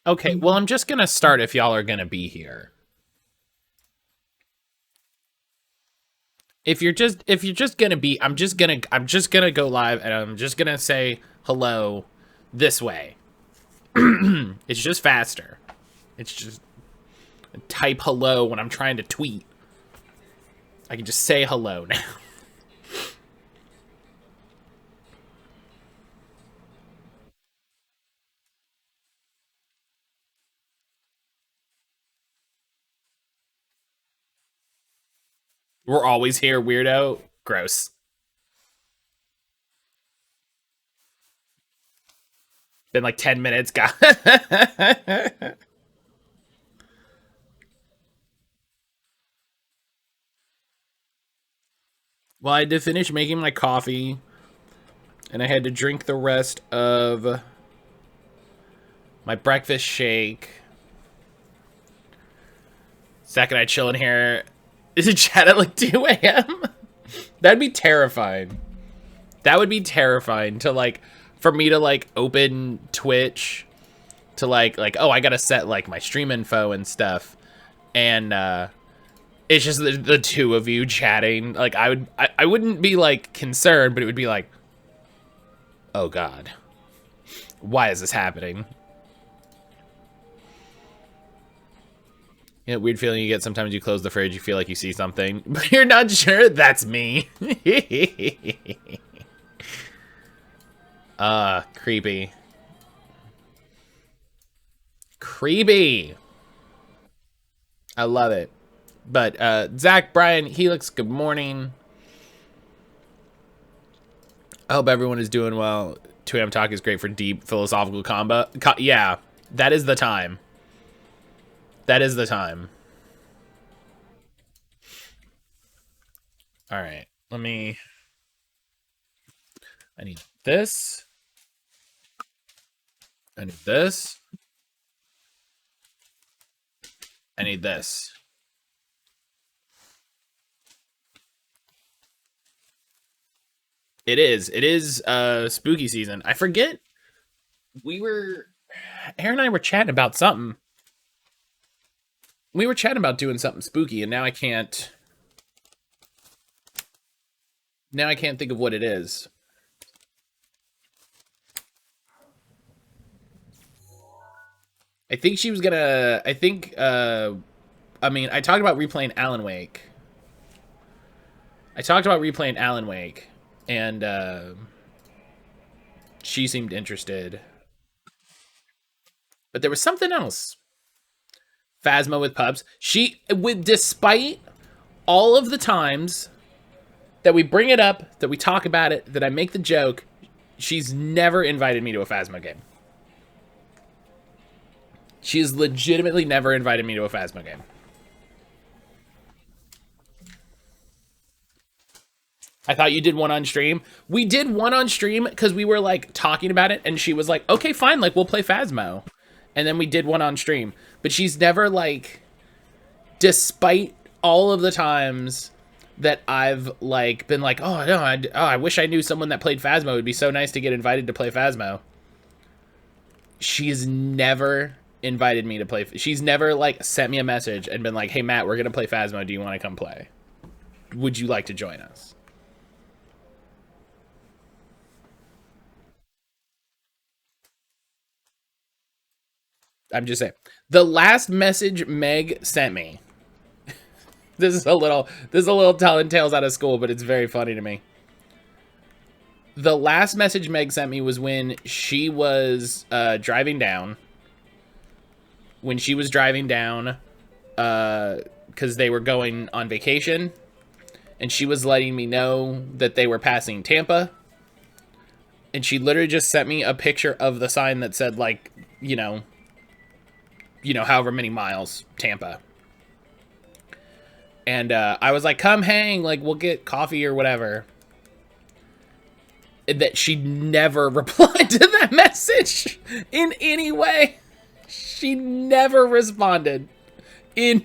Okay, well, I'm just gonna start if y'all are gonna be here. If you're just gonna be, I'm just gonna go live and I'm just gonna say hello this way. It's just faster. It's just type hello when I'm trying to tweet. I can just say hello now. We're always here, weirdo. Gross. Been like 10 minutes, guys. Well, I had to finish making my coffee, and I had to drink the rest of my breakfast shake. Second, I chill in here. Is it chat at like 2 a.m.? That'd be terrifying. That would be terrifying to like, for me to like open Twitch to like, oh, I gotta set like my stream info and stuff. And it's just the two of you chatting. Like I wouldn't be like concerned, but it would be like, oh God, why is this happening? You know, weird feeling you get sometimes you close the fridge, you feel like you see something, but you're not sure that's me. Creepy. Creepy. I love it. But Zach, Brian, Helix, good morning. I hope everyone is doing well. 2am talk is great for deep philosophical combo. Yeah, that is the time. That is the time. All right, let me. I need this. I need this. I need this. It is. It is spooky season. I forget. Aaron and I were chatting about something. We were chatting about doing something spooky, and now I can't. Now I can't think of what it is. I think she was gonna. I think. I mean, I talked about replaying Alan Wake. And she seemed interested. But there was something else. Phasma with pups. Despite all of the times that we bring it up, that we talk about it, that I make the joke, she's never invited me to a Phasma game. She has legitimately never invited me to a Phasma game. I thought you did one on stream. We did one on stream because we were like talking about it, and she was like, okay, fine, like we'll play Phasmo. And then we did one on stream. But she's never like, despite all of the times that I've like been like, oh no, I wish I knew someone that played Phasmo. It would be so nice to get invited to play Phasmo. She's never invited me to play. She's never like sent me a message and been like, hey Matt, we're gonna play Phasmo. Do you want to come play? Would you like to join us? I'm just saying. The last message Meg sent me. This is a little telling tales out of school, but it's very funny to me. The last message Meg sent me was when she was driving down. When she was driving down, because they were going on vacation, and she was letting me know that they were passing Tampa. And she literally just sent me a picture of the sign that said, like, you know, however many miles, Tampa. And I was like, come hang, like, we'll get coffee or whatever. And that she never replied to that message in any way. She never responded. It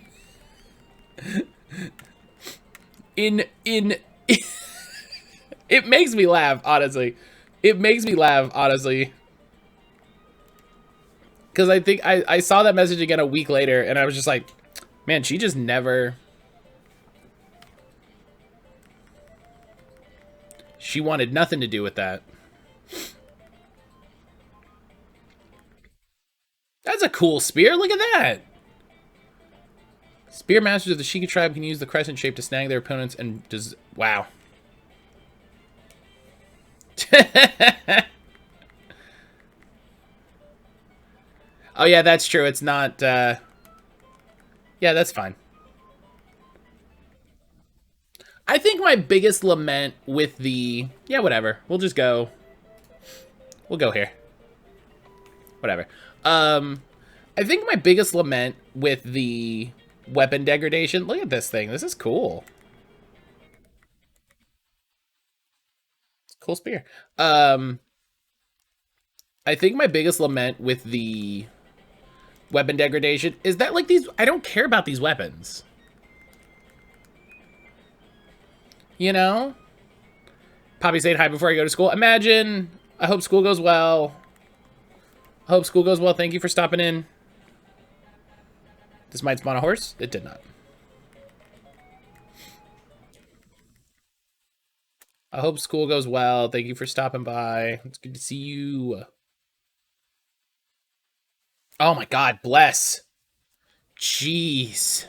makes me laugh, honestly. It makes me laugh, honestly. Because I think I saw that message again a week later, and I was just like, man, she just never... She wanted nothing to do with that. That's a cool spear. Look at that. Spear masters of the Sheikah tribe can use the crescent shape to snag their opponents and does... Wow. Oh, yeah, that's true. It's not... Yeah, that's fine. I think my biggest lament with the... Yeah, whatever. We'll just go... We'll go here. Whatever. I think my biggest lament with the weapon degradation... Look at this thing. This is cool. Cool spear. I think my biggest lament with the weapon degradation is that, like, these... I don't care about these weapons. You know? Poppy saying hi before I go to school. Imagine... I hope school goes well. I hope school goes well. Thank you for stopping in. This might spawn a horse? It did not. I hope school goes well. Thank you for stopping by. It's good to see you. Oh my god, bless. Jeez.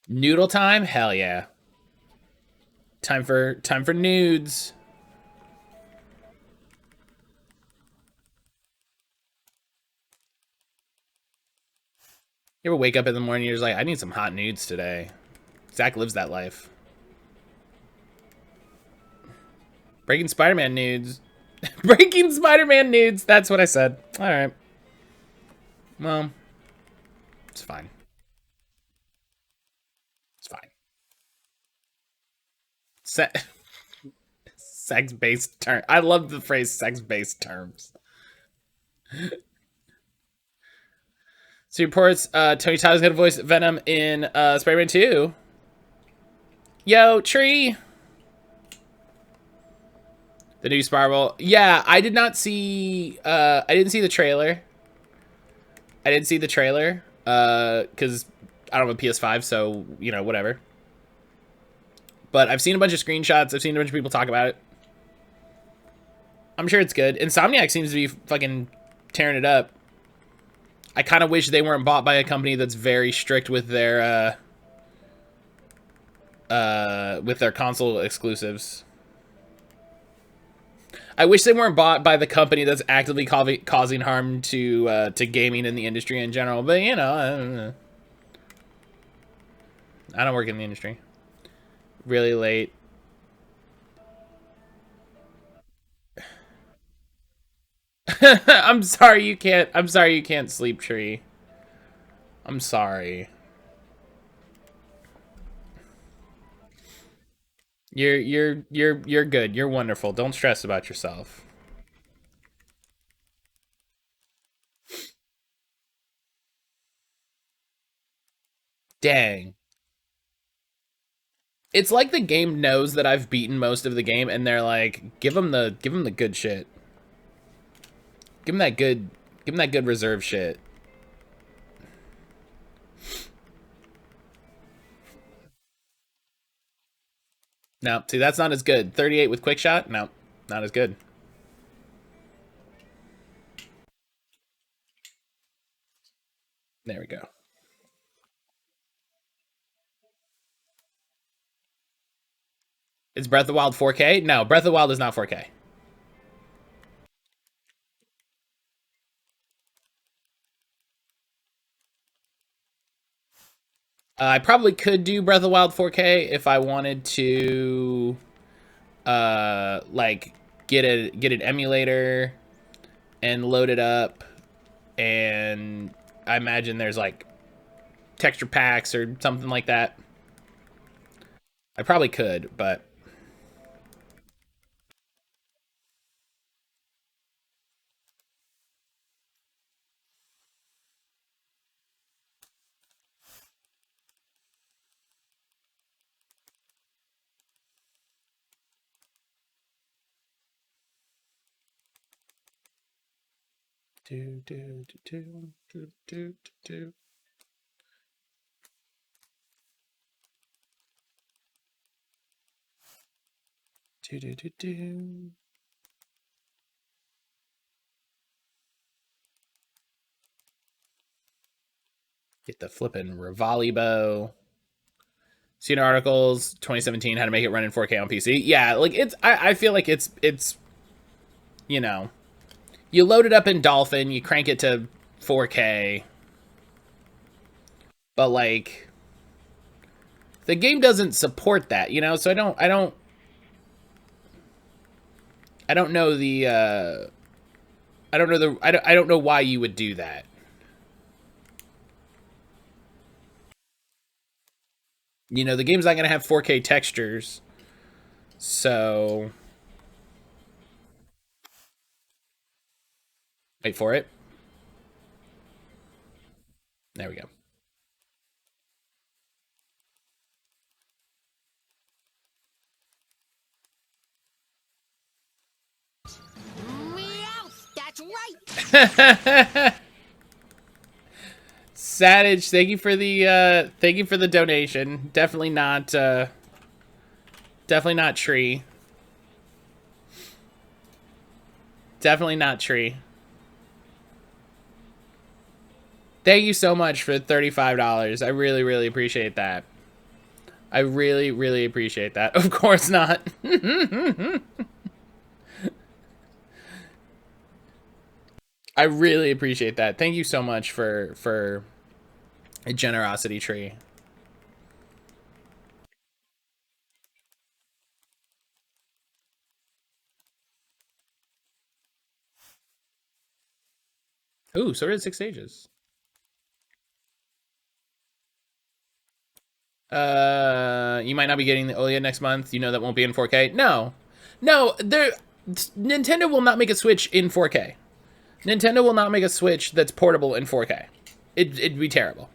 Noodle time? Hell yeah. Time for nudes. You ever wake up in the morning and you're just like, I need some hot nudes today. Zach lives that life. Breaking Spider-Man nudes. Breaking Spider-Man nudes. That's what I said. All right. Well, it's fine. It's fine. Sex-based term. I love the phrase sex-based terms. So reports Tony Todd's gonna voice Venom in Spider-Man 2. Yo, Tree. The new Sparkle. Yeah, I did not see I didn't see the trailer. I didn't see the trailer. Cause I don't have a PS5, so you know, whatever. But I've seen a bunch of screenshots, I've seen a bunch of people talk about it. I'm sure it's good. Insomniac seems to be fucking tearing it up. I kind of wish they weren't bought by a company that's very strict with their console exclusives. I wish they weren't bought by the company that's actively causing harm to gaming in the industry in general. But you know, I don't work in the industry. Really late. I'm sorry you can't. I'm sorry you can't sleep, Tree. I'm sorry. You're good. You're wonderful. Don't stress about yourself. Dang. It's like the game knows that I've beaten most of the game, and they're like, give him the good shit. Give him that good reserve shit. No, see, that's not as good. 38 with quick shot? No, not as good. There we go. Is Breath of the Wild 4K? No, Breath of the Wild is not 4K. I probably could do Breath of the Wild 4K if I wanted to, like get an emulator and load it up, and I imagine there's like texture packs or something like that. I probably could, but Get the flippin' Rivali bow. Seen articles 2017 how to make it run in 4K on PC. Yeah, like it's I feel like it's you know, you load it up in Dolphin, you crank it to 4K, but like the game doesn't support that, you know. So I don't know the I don't know why you would do that. You know, the game's not gonna have 4K textures, so wait for it. There we go. That's right. Savage, thank you for the donation. Definitely not tree. Definitely not tree. Thank you so much for $35. I really, really appreciate that. I really, really appreciate that. Of course not. I really appreciate that. Thank you so much for a generosity tree. Ooh, so it is 6 stages. You might not be getting the OLED next month. You know that won't be in 4K. No, Nintendo will not make a Switch in 4K. Nintendo will not make a Switch that's portable in 4K. It'd be terrible.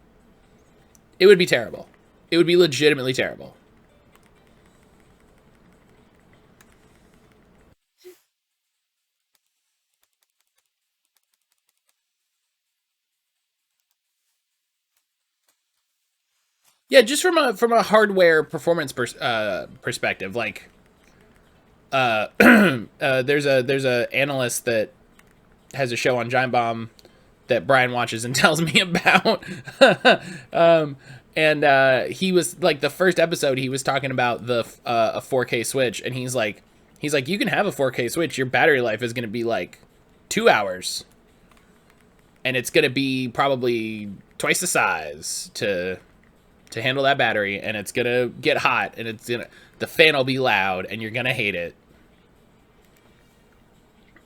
It would be terrible. It would be legitimately terrible. Yeah, just from a hardware performance perspective, like there's a analyst that has a show on Giant Bomb that Brian watches and tells me about. And he was like, the first episode he was talking about the a 4K Switch, and he's like you can have a 4K Switch, your battery life is going to be like 2 hours, and it's going to be probably twice the size to handle that battery, and it's gonna get hot, and the fan will be loud, and you're gonna hate it.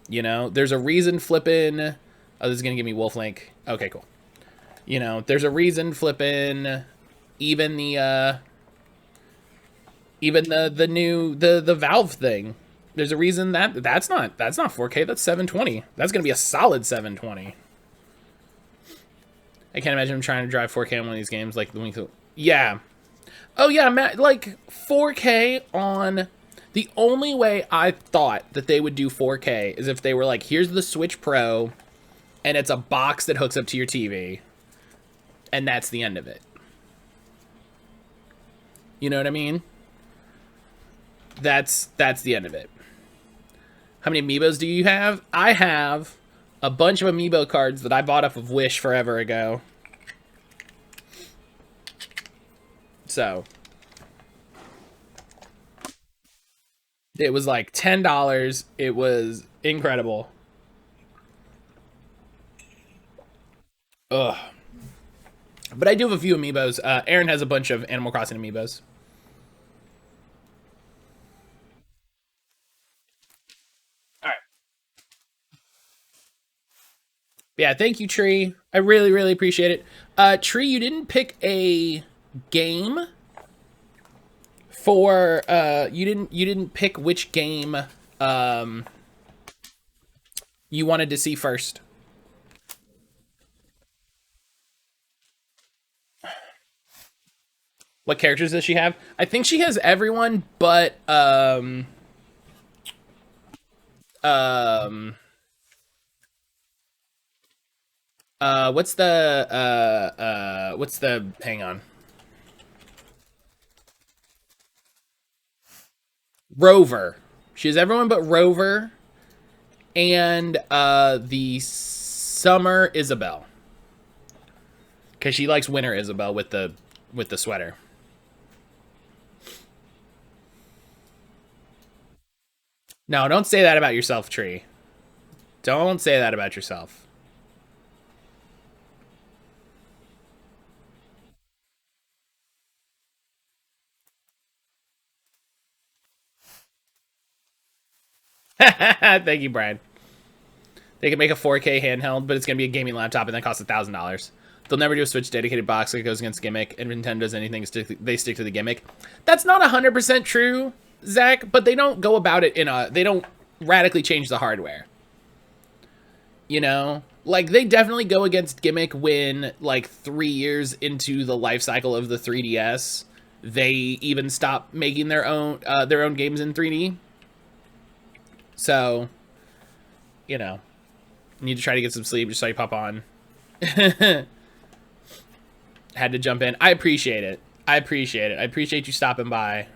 You know, there's a reason flipping. Oh, this is gonna give me Wolf Link. Okay, cool. You know, there's a reason flipping. Even the new the Valve thing. There's a reason that's not 4K. That's 720. That's gonna be a solid 720. I can't imagine him trying to drive 4K on one of these games like the Wing. Yeah. Oh, yeah, Matt, like, 4K on... The only way I thought that they would do 4K is if they were like, here's the Switch Pro, and it's a box that hooks up to your TV. And that's the end of it. You know what I mean? That's the end of it. How many Amiibos do you have? I have a bunch of Amiibo cards that I bought off of Wish forever ago. So it was like $10. It was incredible. Ugh. But I do have a few Amiibos. Aaron has a bunch of Animal Crossing Amiibos. All right. Yeah, thank you, Tree. I really, really appreciate it. Tree, you didn't pick a game for you didn't pick which game you wanted to see first. What characters does she have? I think she has everyone but um What's the hang on. Rover. She has everyone but Rover and the Summer Isabel. Cause she likes Winter Isabel with the sweater. No, don't say that about yourself, Tree. Don't say that about yourself. Thank you, Brian. They can make a 4K handheld, but it's going to be a gaming laptop and that costs $1,000. They'll never do a Switch dedicated box that goes against gimmick, and Nintendo does anything, they stick to the gimmick. That's not 100% true, Zach, but they don't go about it they don't radically change the hardware. You know? Like, they definitely go against gimmick when, like, 3 years into the life cycle of the 3DS, they even stop making their own games in 3D. So, you know, need to try to get some sleep. Just saw you pop on. Had to jump in. I appreciate it. I appreciate you stopping by.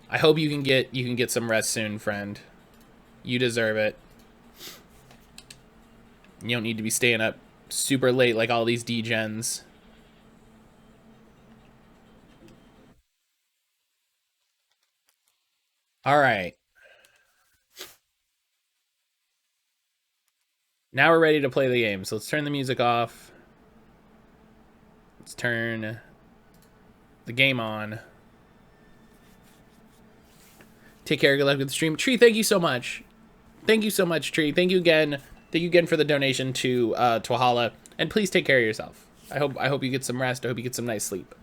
I hope you can get some rest soon, friend. You deserve it. You don't need to be staying up super late like all these degens. All right. Now we're ready to play the game. So let's turn the music off. Let's turn the game on. Take care. Good luck with the stream. Tree, thank you so much. Thank you so much, Tree. Thank you again. Thank you again for the donation to Twahala. And please take care of yourself. I hope you get some rest. I hope you get some nice sleep.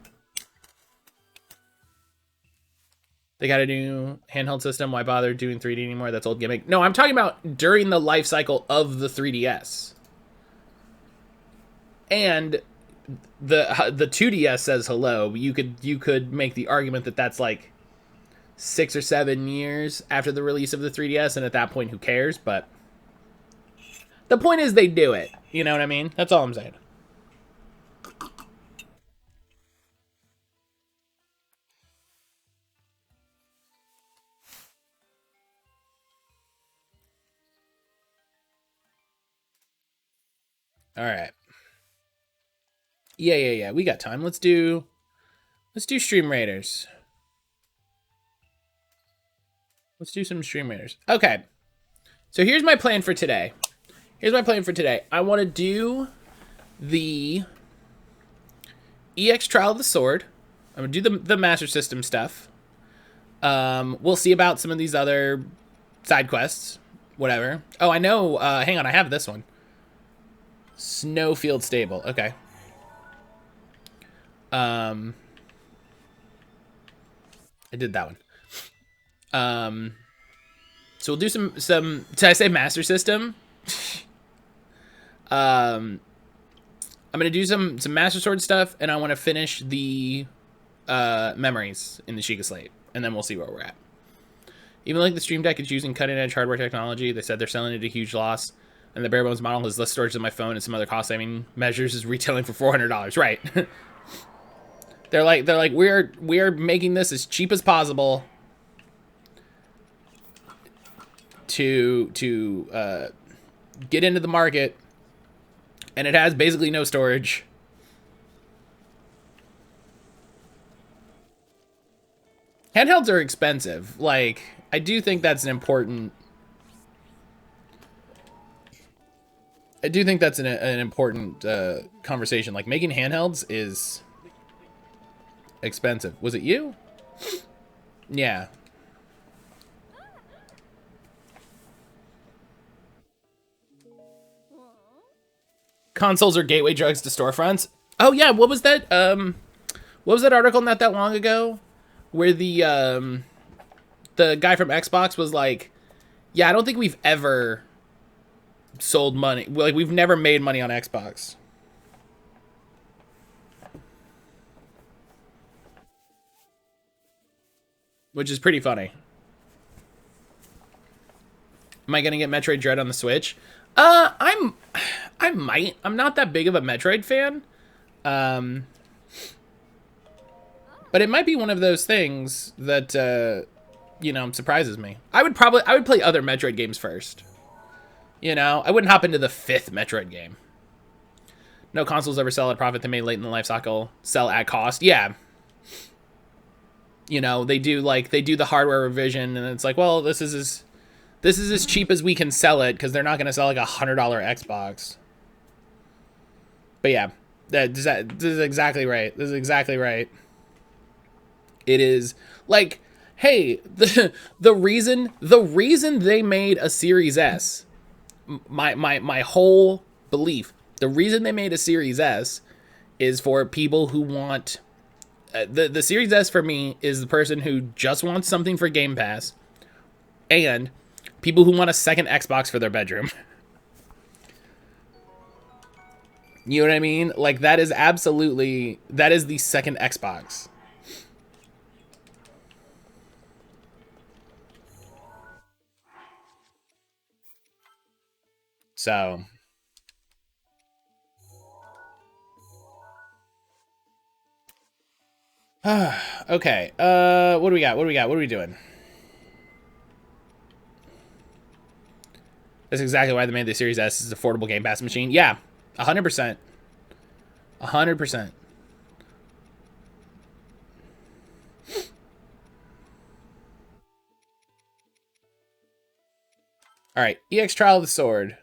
They got a new handheld system. Why bother doing 3D anymore? That's old gimmick. No, I'm talking about during the life cycle of the 3DS. And the 2DS says hello. You could make the argument that that's like 6 or 7 years after the release of the 3DS, and at that point, who cares? But the point is they do it. You know what I mean? That's all I'm saying. All right. Yeah. We got time. Let's do Stream Raiders. Let's do some Stream Raiders. Okay. So here's my plan for today. I want to do the EX Trial of the Sword. I'm going to do the Master System stuff. We'll see about some of these other side quests. Whatever. Oh, I know. Hang on. I have this one. Snowfield Stable. Okay. I did that one. So we'll do some. Did I say Master System? I'm gonna do some Master Sword stuff, and I want to finish the memories in the Sheikah Slate, and then we'll see where we're at. Even like the Stream Deck is using cutting-edge hardware technology. They said they're selling it at a huge loss, and the bare bones model has less storage than my phone and some other cost-saving measures is retailing for $400. Right? they're like we're making this as cheap as possible to get into the market, and it has basically no storage. Handhelds are expensive. Like, I do think that's an important. I do think that's an important conversation. Like, making handhelds is expensive. Was it you? Yeah. Consoles are gateway drugs to storefronts. Oh yeah, what was that? What was that article not that long ago, where the guy from Xbox was like, "Yeah, I don't think we've ever sold money. Like, we've never made money on Xbox." Which is pretty funny. Am I gonna get Metroid Dread on the Switch? I might. I'm not that big of a Metroid fan. But it might be one of those things that, you know, surprises me. I would play other Metroid games first. You know, I wouldn't hop into the 5th Metroid game. No consoles ever sell at a profit they made late in the life cycle. Sell at cost. Yeah. You know, they do the hardware revision, and it's like, well, this is as cheap as we can sell it, because they're not going to sell like $100 Xbox. But yeah, this is exactly right. This is exactly right. It is like, hey, the reason they made a Series S, my whole belief, the reason they made a Series S is for people who want the Series S. For me, is the person who just wants something for Game Pass, and people who want a second Xbox for their bedroom. You know what I mean? Like, that is the second Xbox. So, okay. What do we got? What are we doing? That's exactly why they made the Series S. Is affordable Game Pass machine. Yeah, 100%. 100%. All right, EX Trial of the Sword.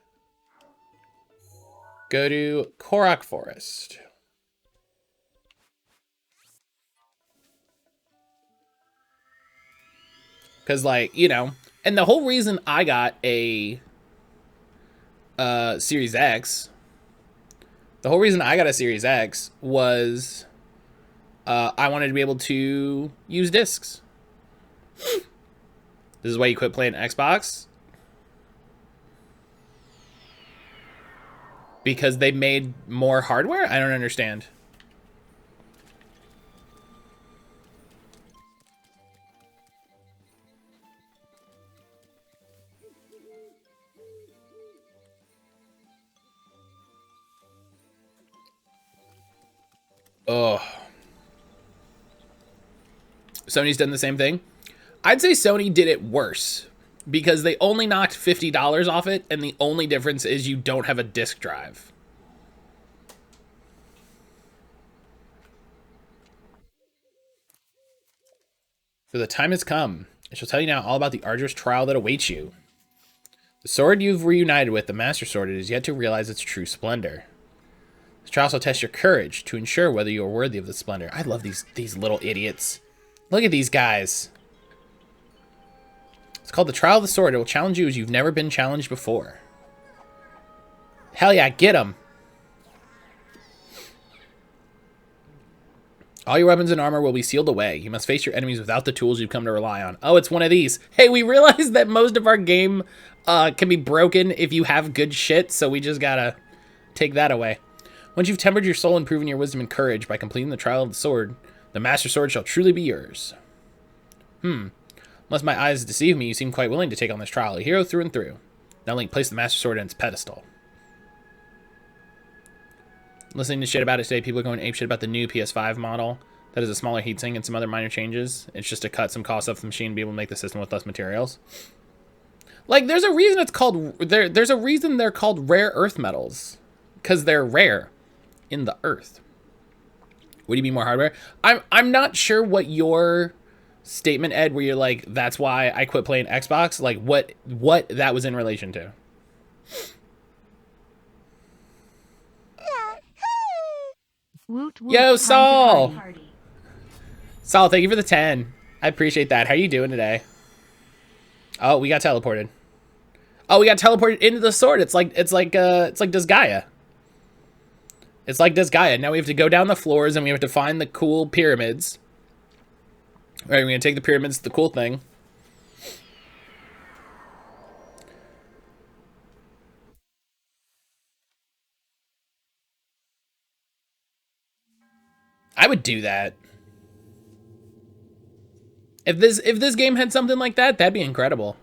Go to Korok Forest. Because, like, you know, and the whole reason I got a Series X, was I wanted to be able to use discs. This is why you quit playing Xbox. Because they made more hardware? I don't understand. Ugh. Sony's done the same thing. I'd say Sony did it worse, because they only knocked $50 off it, and the only difference is you don't have a disk drive. For the time has come. I shall tell you now all about the arduous trial that awaits you. The sword you've reunited with, the Master Sword, is yet to realize its true splendor. This trial shall test your courage to ensure whether you are worthy of the splendor. I love these little idiots. Look at these guys. It's called the Trial of the Sword. It will challenge you as you've never been challenged before. Hell yeah, get them. All your weapons and armor will be sealed away. You must face your enemies without the tools you've come to rely on. Oh, it's one of these. Hey, we realized that most of our game can be broken if you have good shit, so we just gotta take that away. Once you've tempered your soul and proven your wisdom and courage by completing the Trial of the Sword, the Master Sword shall truly be yours. Unless my eyes deceive me, you seem quite willing to take on this trial. A hero through and through. Now Link, place the Master Sword on its pedestal. Listening to shit about it today, people are going apeshit about the new PS5 model. That is a smaller heatsink and some other minor changes. It's just to cut some costs off the machine and be able to make the system with less materials. Like, there's a reason it's called... There's a reason they're called rare earth metals. Because they're rare in the earth. What do you mean more hardware? I'm not sure what your statement, Ed, where you're like, that's why I quit playing Xbox, like what that was in relation to. Woot woot, Yo, Saul! party. Saul, thank you for the 10. I appreciate that. How are you doing today? Oh, we got teleported. Oh, we got teleported into the sword. It's like Disgaea. It's like Disgaea. Now we have to go down the floors and we have to find the cool pyramids. All right, we're gonna take the pyramids, the cool thing. I would do that. If this game had something like that, that'd be incredible.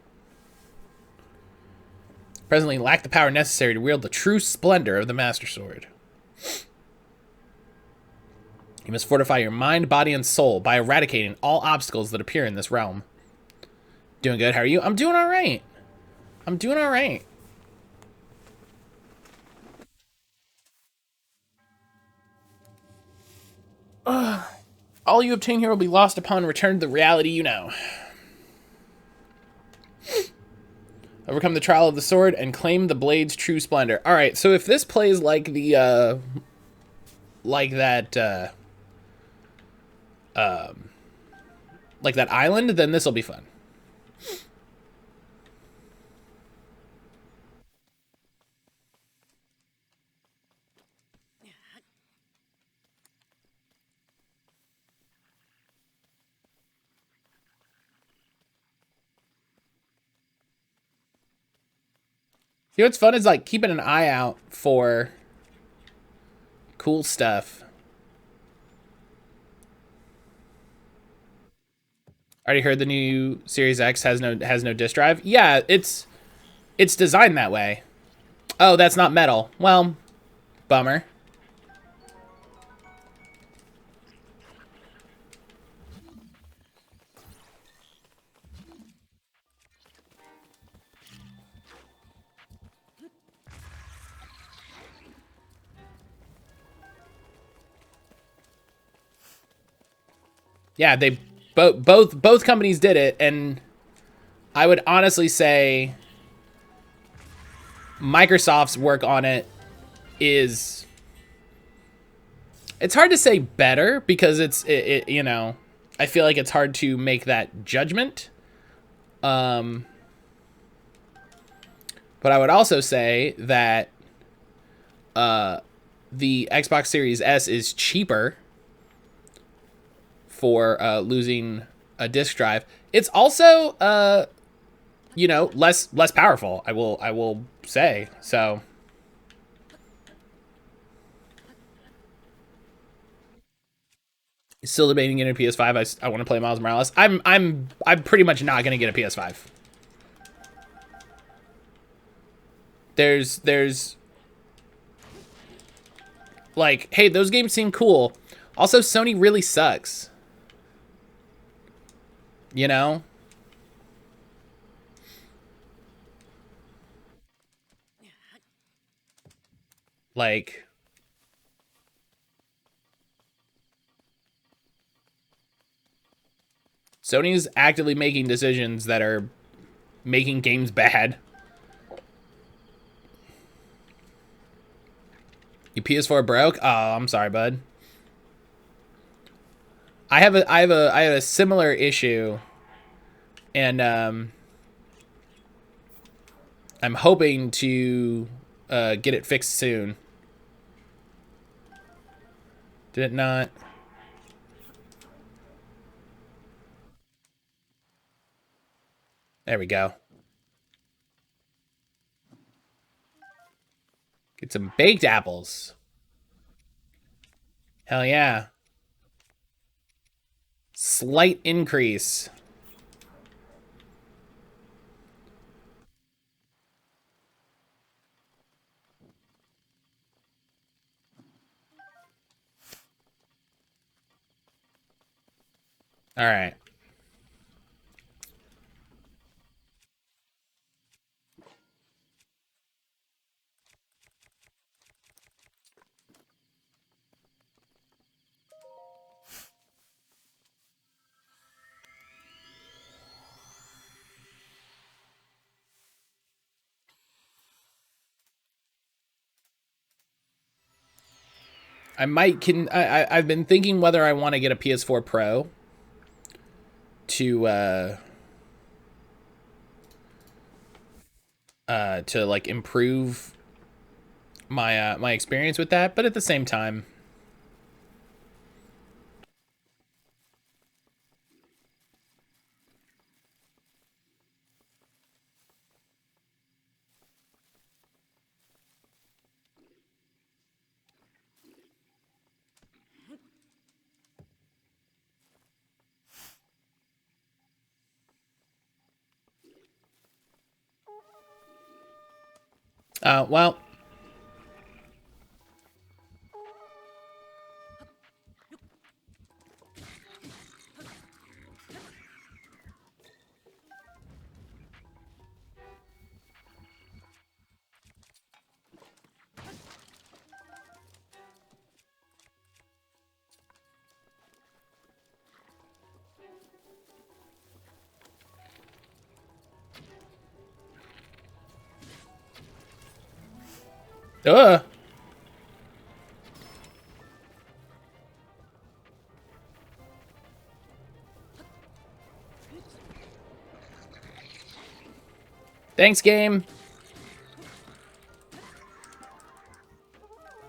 Presently lack the power necessary to wield the true splendor of the Master Sword. You must fortify your mind, body, and soul by eradicating all obstacles that appear in this realm. Doing good. How are you? I'm doing all right. I'm doing all right. All you obtain here will be lost upon return to the reality you know. Overcome the trial of the sword and claim the blade's true splendor. All right, so if this plays like the like that island, then this will be fun. You know what's fun is like keeping an eye out for cool stuff. Already heard the new Series X has no disk drive. Yeah, it's designed that way. Oh, that's not metal. Well, bummer. Yeah, they both companies did it, and I would honestly say Microsoft's work on it is, it's hard to say better because it you know, I feel like it's hard to make that judgment. But I would also say that the Xbox Series S is cheaper for losing a disk drive. It's also you know, less powerful. I will say so. Still debating getting a PS5. I want to play Miles Morales. I'm pretty much not gonna get a PS5. There's like, hey, those games seem cool. Also, Sony really sucks. You know? Like, Sony's actively making decisions that are making games bad. Your PS4 broke? Oh, I'm sorry, bud. I have a similar issue, and I'm hoping to get it fixed soon. Did it not? There we go. Get some baked apples. Hell yeah. Slight increase. All right. I might can I've been thinking whether I want to get a PS4 Pro to like improve my my experience with that, but at the same time, Well. Ugh. Thanks, game.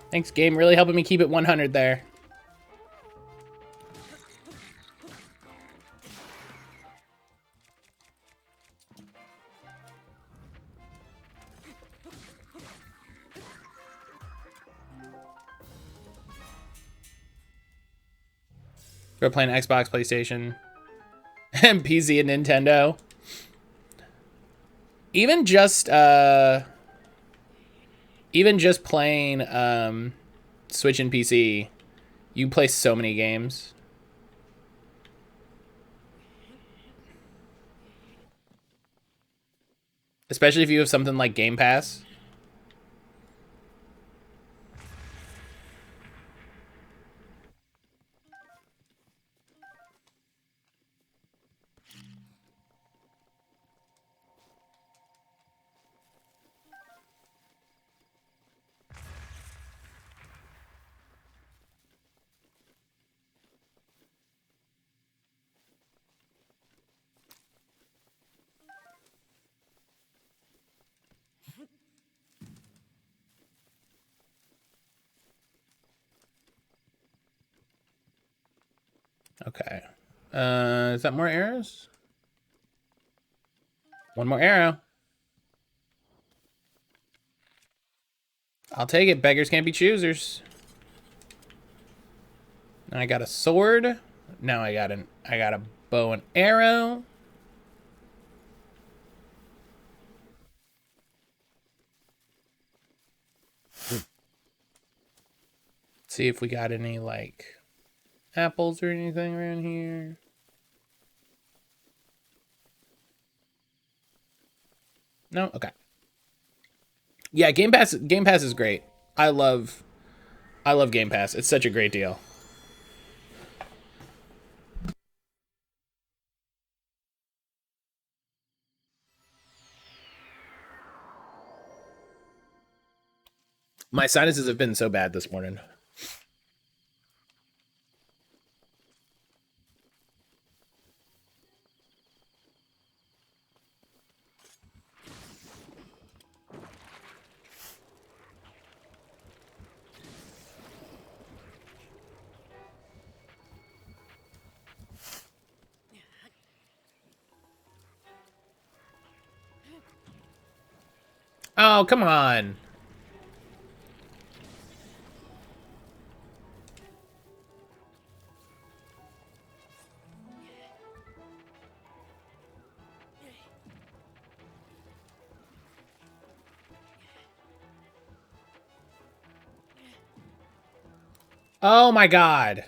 Thanks, game. Really helping me keep it 100 there. We're playing Xbox, PlayStation, and PC and Nintendo. Even just playing Switch and PC, you play so many games. Especially if you have something like Game Pass. Okay. Is that more arrows? One more arrow. I'll take it. Beggars can't be choosers. I got a sword. Now I got a bow and arrow. See if we got any like apples or anything around here. No? Okay. Yeah, Game Pass is great. I love Game Pass. It's such a great deal. My sinuses have been so bad this morning. Oh, come on. Oh my god.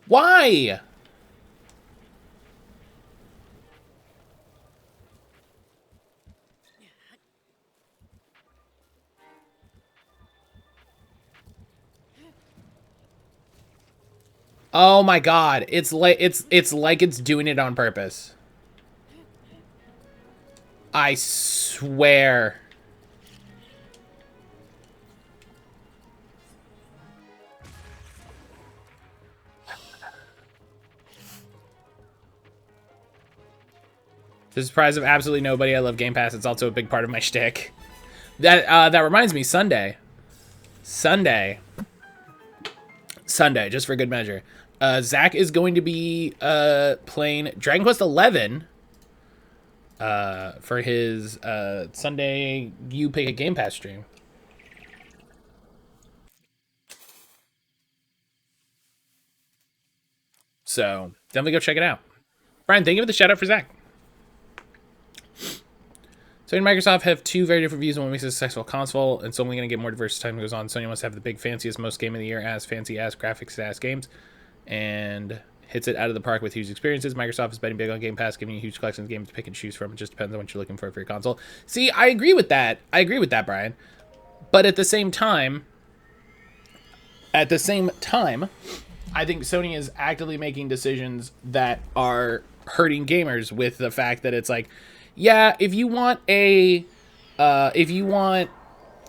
Why? Oh my god. It's like it's doing it on purpose. I swear. To the surprise of absolutely nobody, I love Game Pass. It's also a big part of my shtick. That reminds me, Sunday. Sunday, just for good measure. Zach is going to be playing Dragon Quest 11 for his Sunday You Pick a Game Pass stream. So definitely go check it out. Brian, thank you for the shout out for Zach. Sony and Microsoft have two very different views on what makes a successful console, and so only going to get more diverse as time goes on. Sony must have the big, fanciest, most game of the year ass, fancy ass, graphics ass games, and hits it out of the park with huge experiences. Microsoft is betting big on Game Pass, giving you huge collections of games to pick and choose from. It just depends on what you're looking for your console. See, I agree with that. Brian. But at the same time, I think Sony is actively making decisions that are hurting gamers with the fact that it's like, yeah, if you want to play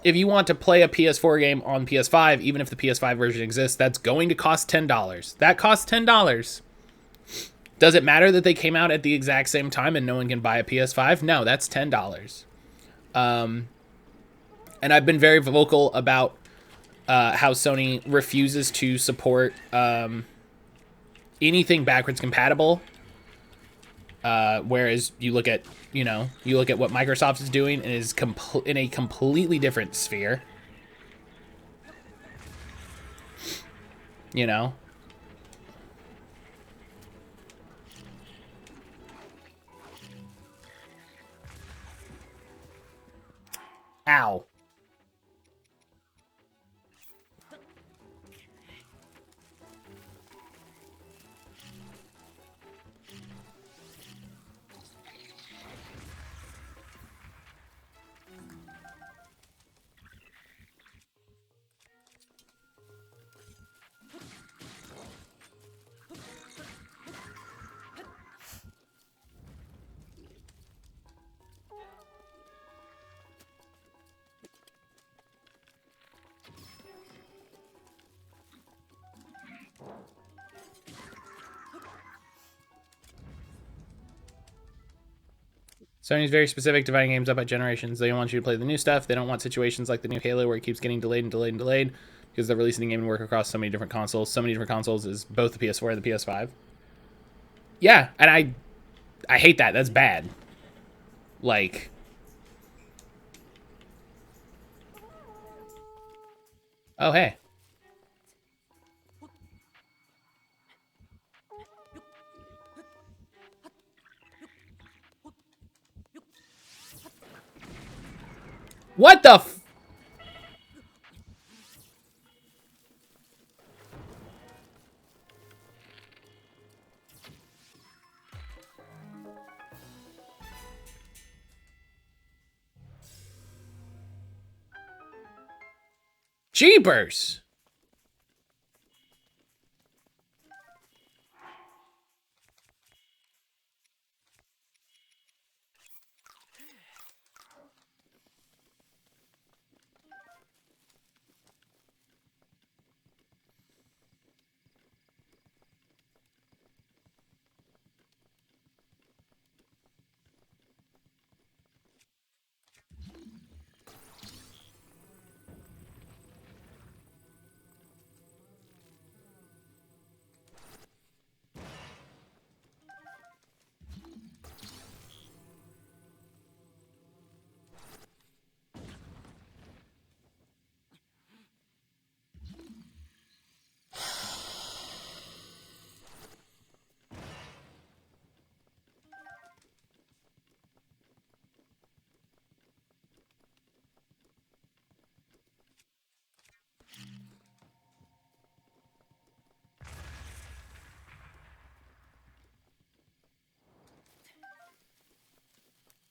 a PS4 game on PS5, even if the PS5 version exists, that's going to cost $10. That costs $10. Does it matter that they came out at the exact same time and no one can buy a PS5? No, that's $10. And I've been very vocal about how Sony refuses to support anything backwards compatible. Whereas you look at what Microsoft is doing and is in a completely different sphere. You know? Ow. Sony's very specific, dividing games up by generations. They don't want you to play the new stuff. They don't want situations like the new Halo where it keeps getting delayed and delayed and delayed because they're releasing the game and work across so many different consoles. So many different consoles is both the PS4 and the PS5. Yeah, and I hate that. That's bad. Like, oh hey. What the f- Jeepers!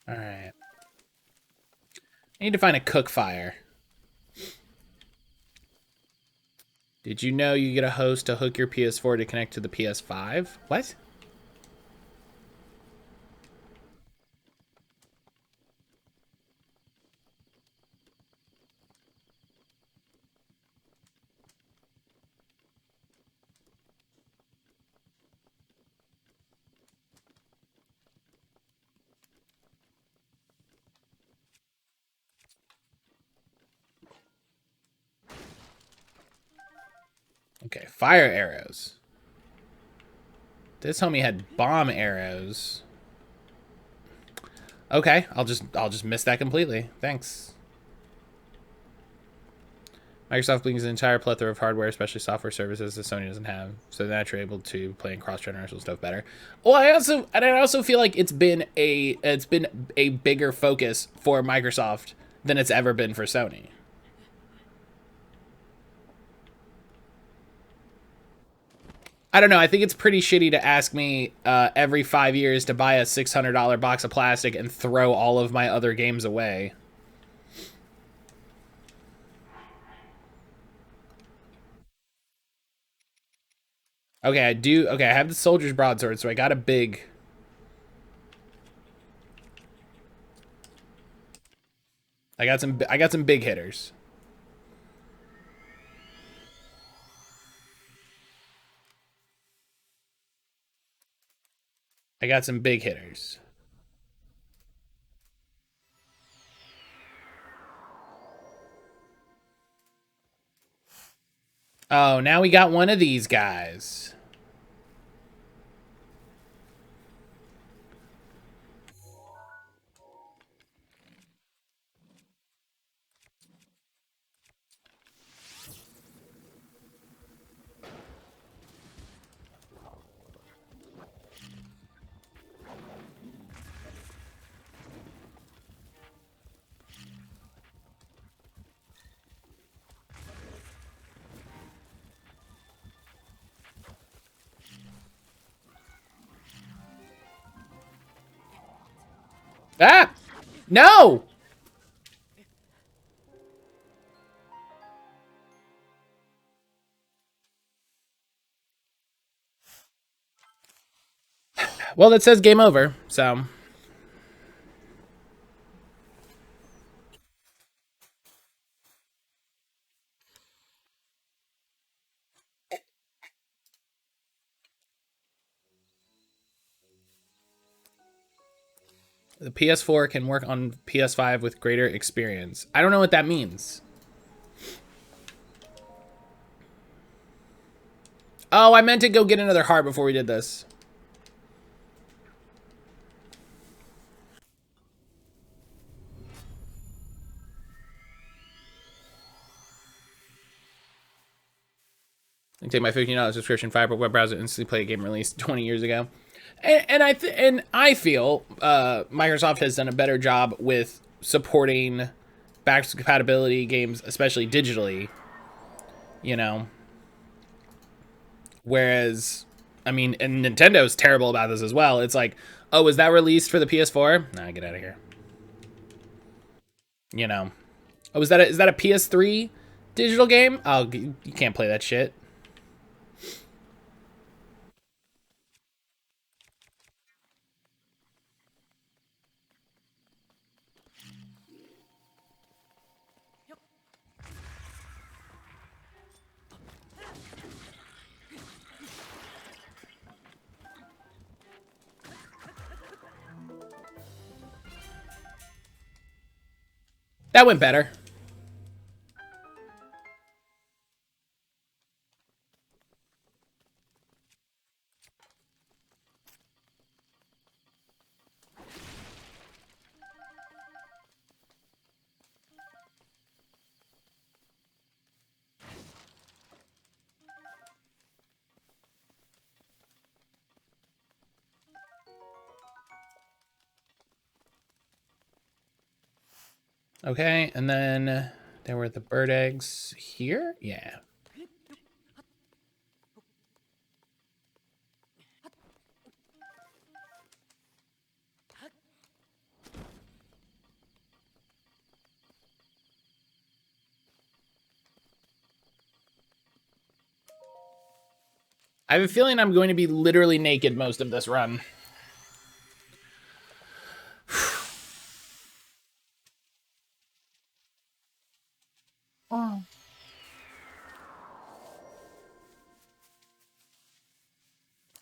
Alright. I need to find a cook fire. Did you know you get a host to hook your PS4 to connect to the PS5? What? Okay, fire arrows. This homie had bomb arrows. Okay, I'll just miss that completely. Thanks. Microsoft brings an entire plethora of hardware, especially software services that Sony doesn't have, so they're naturally able to play in cross-generational stuff better. Well, I also feel like it's been a bigger focus for Microsoft than it's ever been for Sony. I don't know. I think it's pretty shitty to ask me every 5 years to buy a $600 box of plastic and throw all of my other games away. Okay, I do. Okay, I have the soldier's broadsword, so I got a big. I got some big hitters. I got some big hitters. Oh, now we got one of these guys. Ah! No! Well, that says game over, so. The PS4 can work on PS5 with greater experience. I don't know what that means. Oh, I meant to go get another heart before we did this. I take my $15 subscription, Fiber web browser, instantly play a game released 20 years ago. And I feel Microsoft has done a better job with supporting backwards compatibility games, especially digitally. You know, whereas, I mean, and Nintendo's terrible about this as well. It's like, oh, is that released for the PS4? Nah, get out of here. You know, oh, is that a PS3 digital game? Oh, you can't play that shit. That went better. Okay, and then there were the bird eggs here. Yeah. I have a feeling I'm going to be literally naked most of this run. Oh.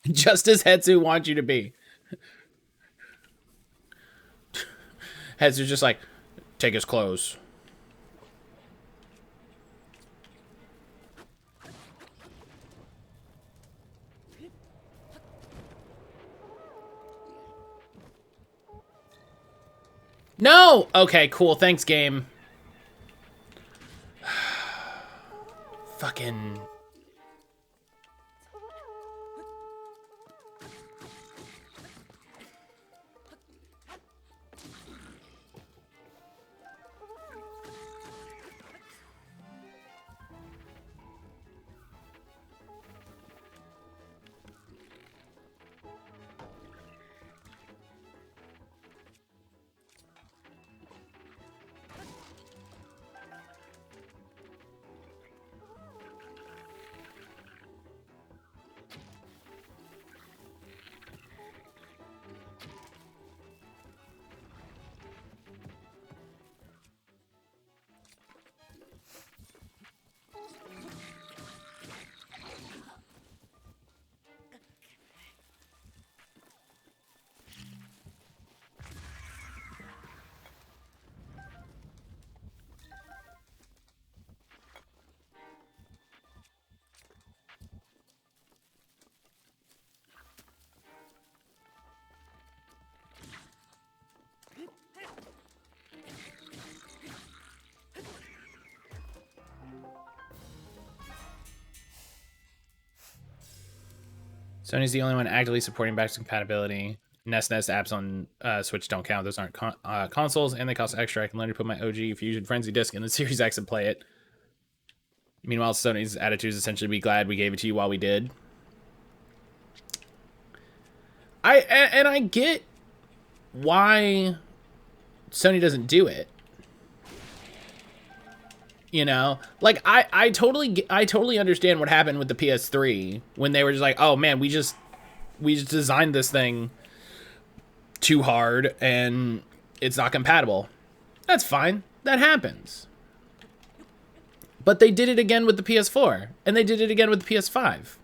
Just as Hetsu wants you to be. Hetsu's just like, take his clothes. No! Okay, cool. Thanks, game. Fucking... Sony's the only one actively supporting backwards compatibility. Nest apps on Switch don't count. Those aren't consoles, and they cost extra. I can literally put my OG Fusion Frenzy disc in the Series X and play it. Meanwhile, Sony's attitude is essentially be glad we gave it to you while we did. I get why Sony doesn't do it. You know, like I totally understand what happened with the PS3 when they were just like, oh man, we just designed this thing too hard and it's not compatible. That's fine. That happens. But they did it again with the PS4 and they did it again with the PS5.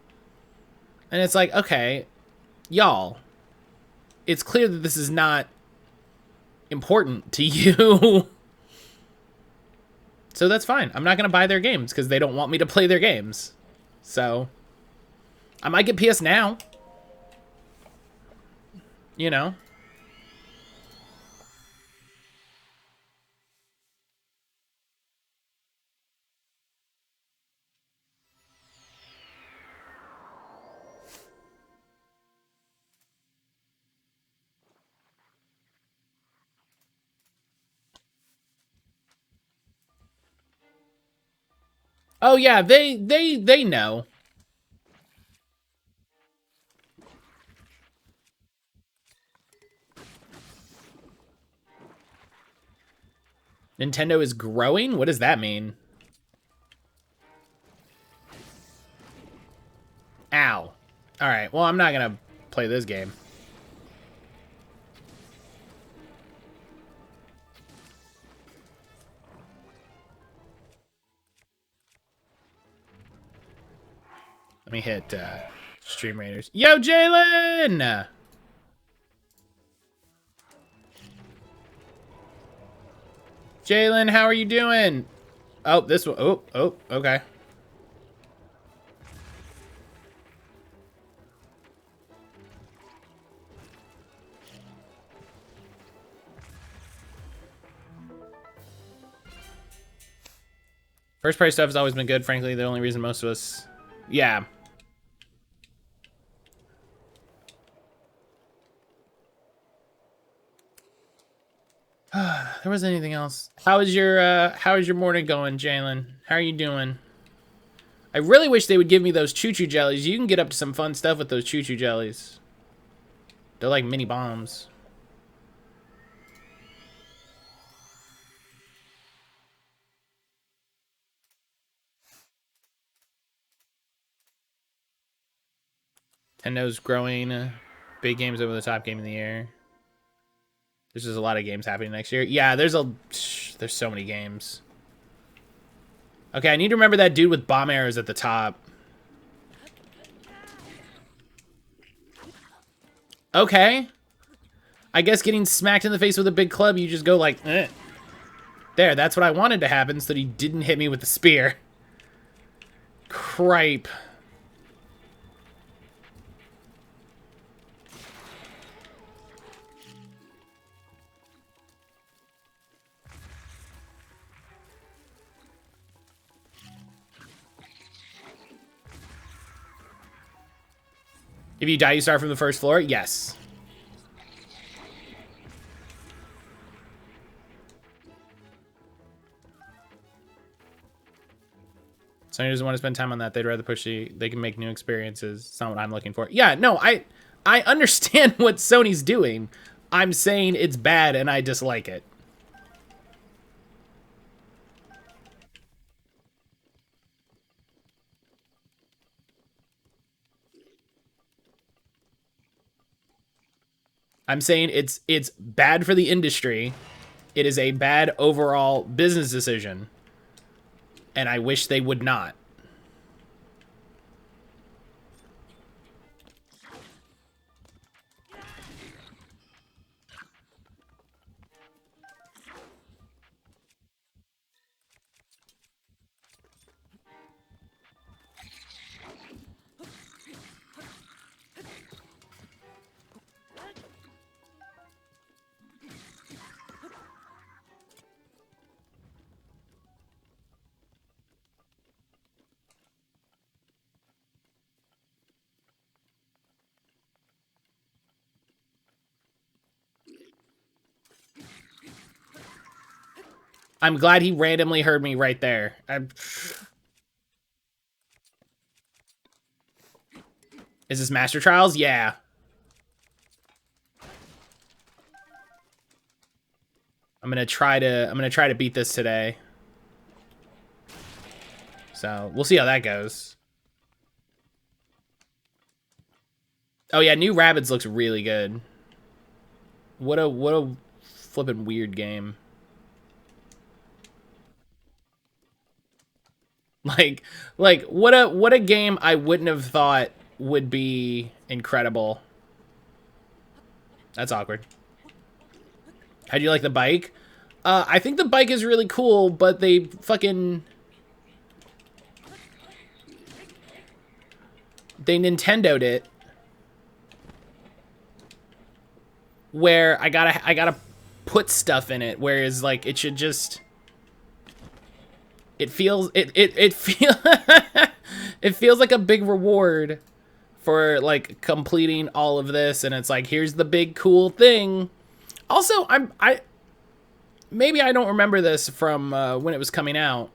And it's like, okay, y'all, it's clear that this is not important to you. So that's fine. I'm not going to buy their games because they don't want me to play their games. So I might get PS Now. You know. Oh yeah, they know. Nintendo is growing? What does that mean? Ow. Alright, well, I'm not gonna play this game. Let me hit Stream Raiders. Yo, Jalen! Jalen, how are you doing? Oh, this one. Oh, okay. First party stuff has always been good. Frankly, the only reason most of us... Yeah. There wasn't anything else. How is your morning going, Jalen? How are you doing? I really wish they would give me those choo-choo jellies. You can get up to some fun stuff with those choo-choo jellies. They're like mini bombs. Nintendo's growing. Big games over the top game of the year. There's just a lot of games happening next year. Yeah, there's so many games. Okay, I need to remember that dude with bomb arrows at the top. Okay. I guess getting smacked in the face with a big club, you just go like, eh. There, that's what I wanted to happen so that he didn't hit me with the spear. Cripe. If you die, you start from the first floor? Yes. Sony doesn't want to spend time on that. They'd rather push they can make new experiences. It's not what I'm looking for. Yeah, no, I understand what Sony's doing. I'm saying it's bad and I dislike it. I'm saying it's bad for the industry. It is a bad overall business decision. And I wish they would not. I'm glad he randomly heard me right there. Is this Master Trials? Yeah. I'm gonna try to beat this today. So we'll see how that goes. Oh yeah, New Rabbids looks really good. What a flippin' weird game. Like what a game I wouldn't have thought would be incredible. That's awkward. How do you like the bike? I think the bike is really cool, but they fucking Nintendo'd it. Where I gotta put stuff in it, whereas like it should just it feels it feels like a big reward for like completing all of this, and it's like here's the big cool thing. Also, maybe I don't remember this from when it was coming out.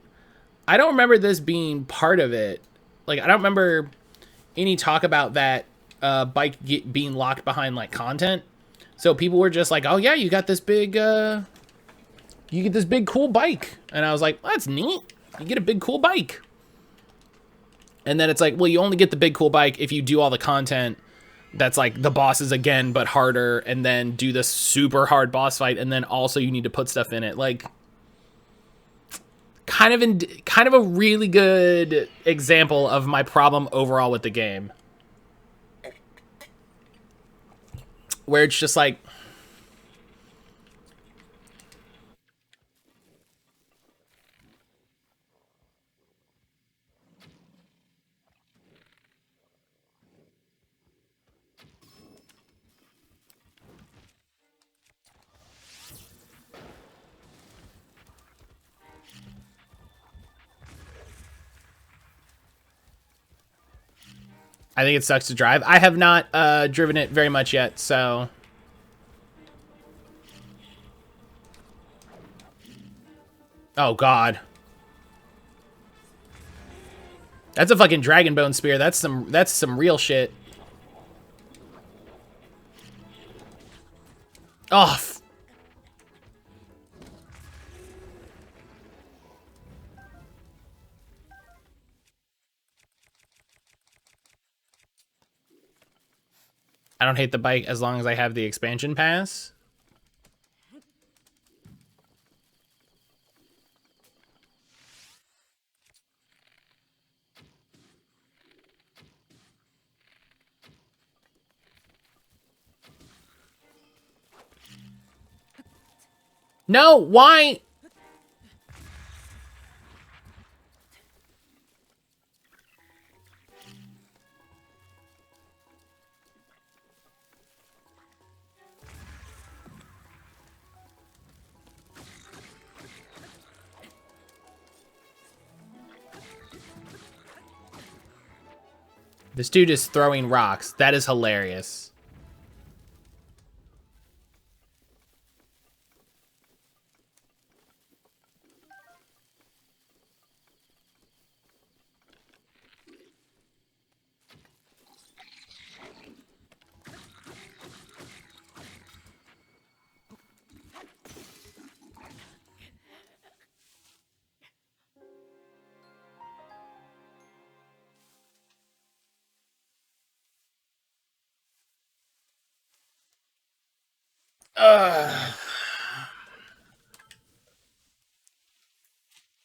I don't remember this being part of it. Like I don't remember any talk about that bike being locked behind like content. So people were just like, "Oh yeah, you got this big, you get this big cool bike," and I was like, well, "That's neat. You get a big cool bike." And then it's like, well, you only get the big cool bike if you do all the content that's like the bosses again, but harder, and then do this super hard boss fight, and then also you need to put stuff in it. Like, kind of a really good example of my problem overall with the game. Where it's just like, I think it sucks to drive. I have not driven it very much yet, so. Oh God. That's a fucking dragon bone spear. That's some real shit. Oh. I don't hate the bike as long as I have the expansion pass. No, why? This dude is throwing rocks. That is hilarious.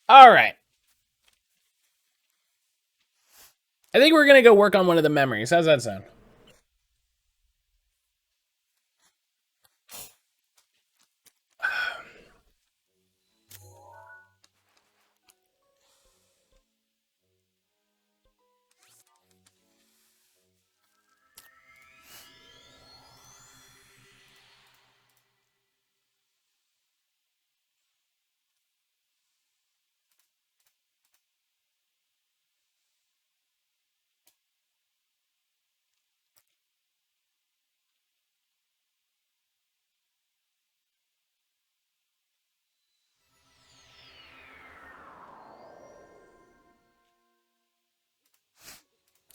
All right. I think we're going to go work on one of the memories. How's that sound?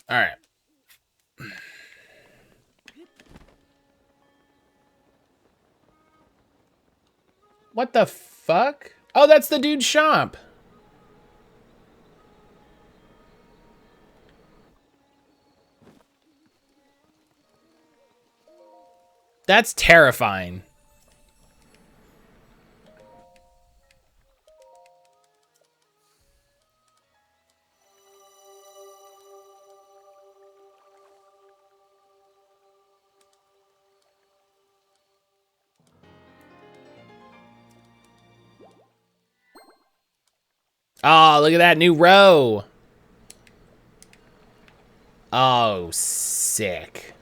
All right. What the fuck? Oh, that's the dude's shop. That's terrifying. Oh, look at that new row. Oh, sick.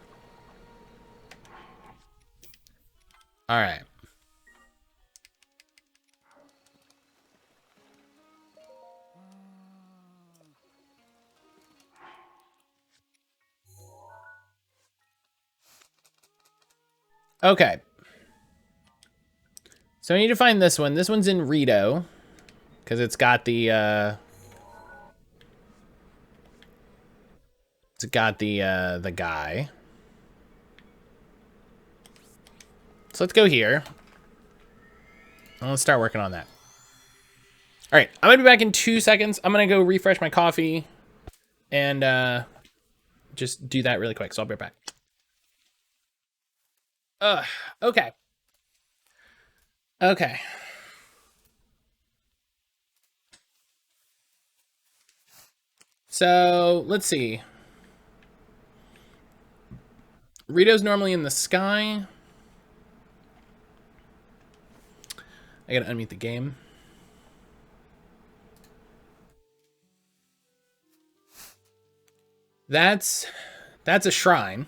All right. Okay. So we need to find this one. This one's in Rito. Because it's got the, the guy. So let's go here. And let's start working on that. All right, I'm gonna be back in 2 seconds. I'm gonna go refresh my coffee and just do that really quick. So I'll be right back. Okay. Okay. So let's see. Rito's normally in the sky. I gotta unmute the game. That's a shrine.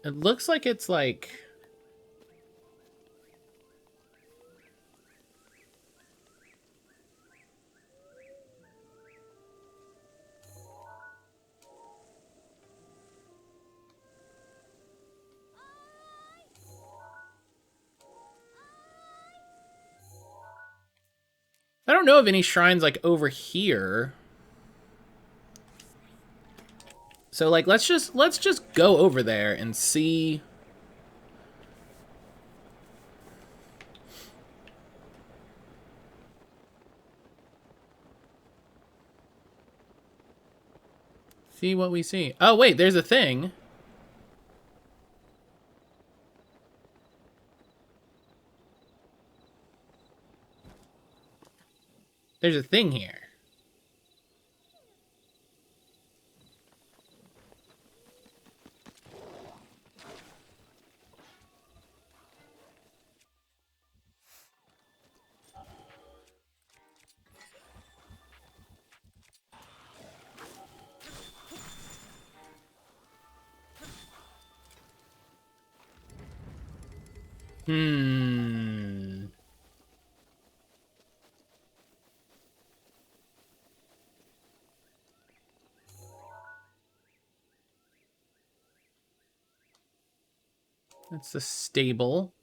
It looks like it's like... I don't know of any shrines like over here. So like let's just go over there and see. See what we see. Oh wait, there's a thing. There's a thing here. Hmm. That's the stable.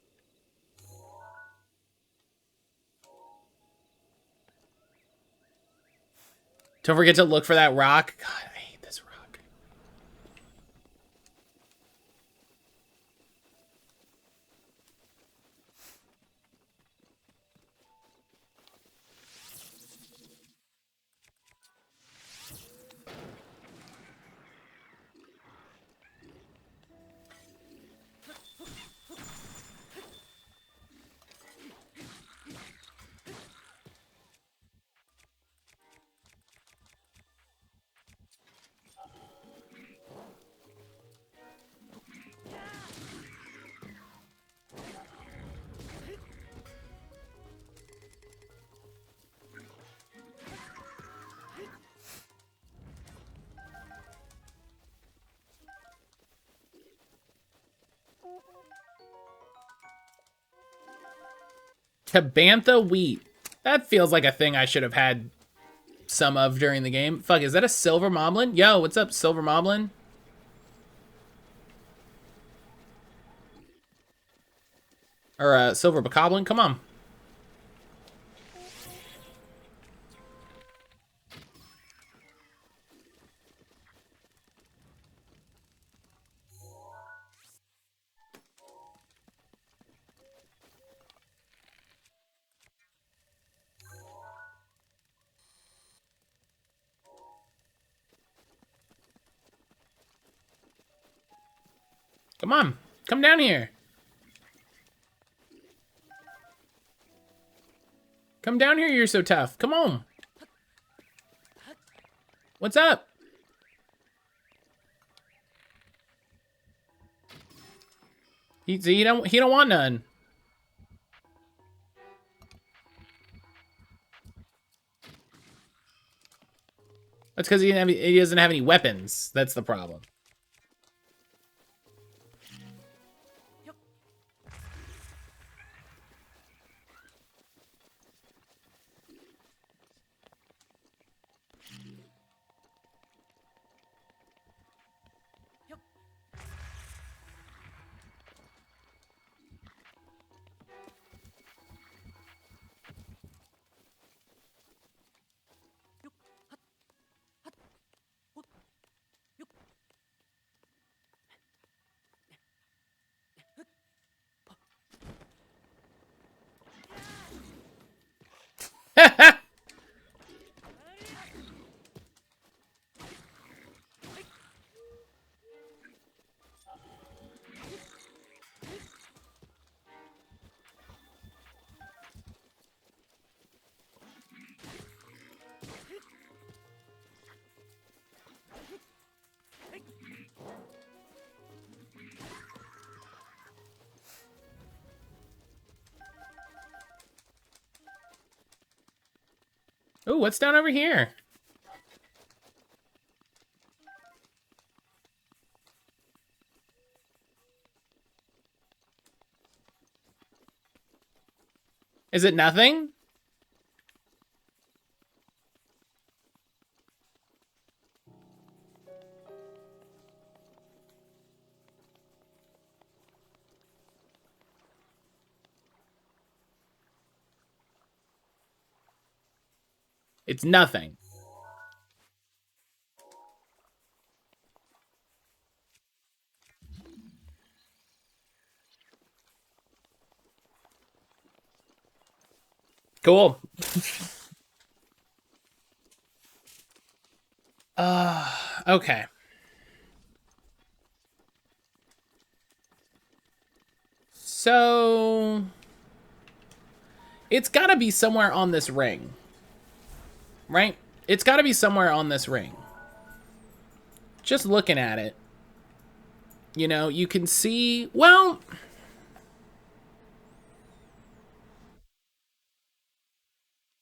Don't forget to look for that rock. God, I hate this rock. Tabantha wheat. That feels like a thing I should have had some of during the game. Fuck, is that a silver moblin? Yo, what's up, silver moblin? Or silver bokoblin? Come on. Come on. Come down here. Come down here, you're so tough. Come on. What's up? He don't want none. That's because he doesn't have any weapons. That's the problem. Ooh, what's down over here? Is it nothing? It's nothing. Cool. Okay. So it's gotta be somewhere on this ring. Right? It's gotta be somewhere on this ring. Just looking at it. You know, you can see, well,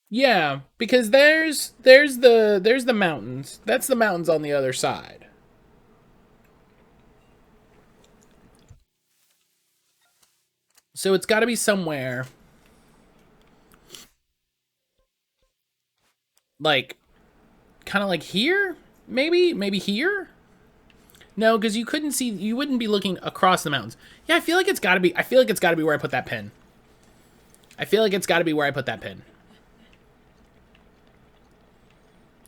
yeah, because there's the mountains. That's the mountains on the other side. So it's got to be somewhere like kind of like here, maybe here. No, because you couldn't see. You wouldn't be looking across the mountains. Yeah, I feel like it's got to be. I feel like it's got to be where I put that pin. I feel like it's got to be where I put that pin.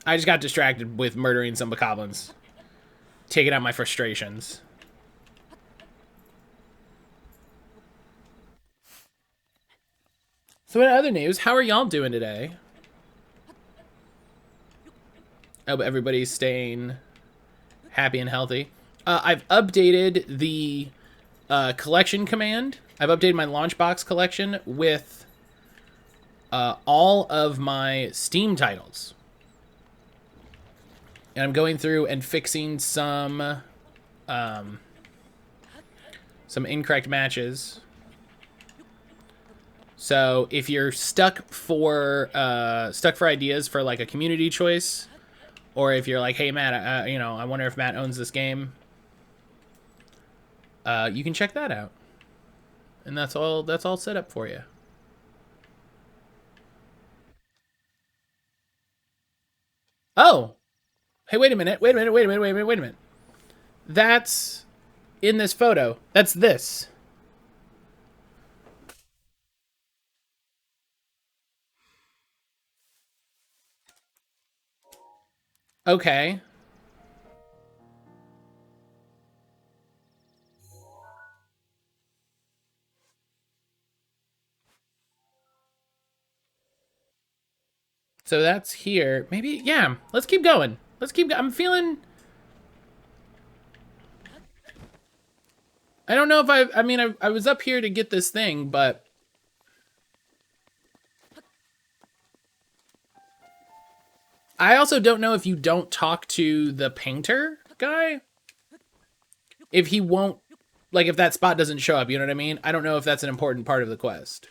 I just got distracted with murdering some bokoblins, taking out my frustrations. So in other news, how are y'all doing today? I hope everybody's staying happy and healthy. I've updated the collection command. I've updated my launchbox collection with all of my Steam titles. And I'm going through and fixing some incorrect matches. So if you're stuck for ideas for like a community choice, or if you're like, hey Matt, I wonder if Matt owns this game, you can check that out. And that's all set up for you. Oh, hey, wait a minute. That's in this photo. That's this. Okay. So that's here. Maybe, yeah. Let's keep going. I'm feeling. I don't know if I was up here to get this thing, but. I also don't know if you don't talk to the painter guy, if he won't, like, if that spot doesn't show up, you know what I mean? I don't know if that's an important part of the quest.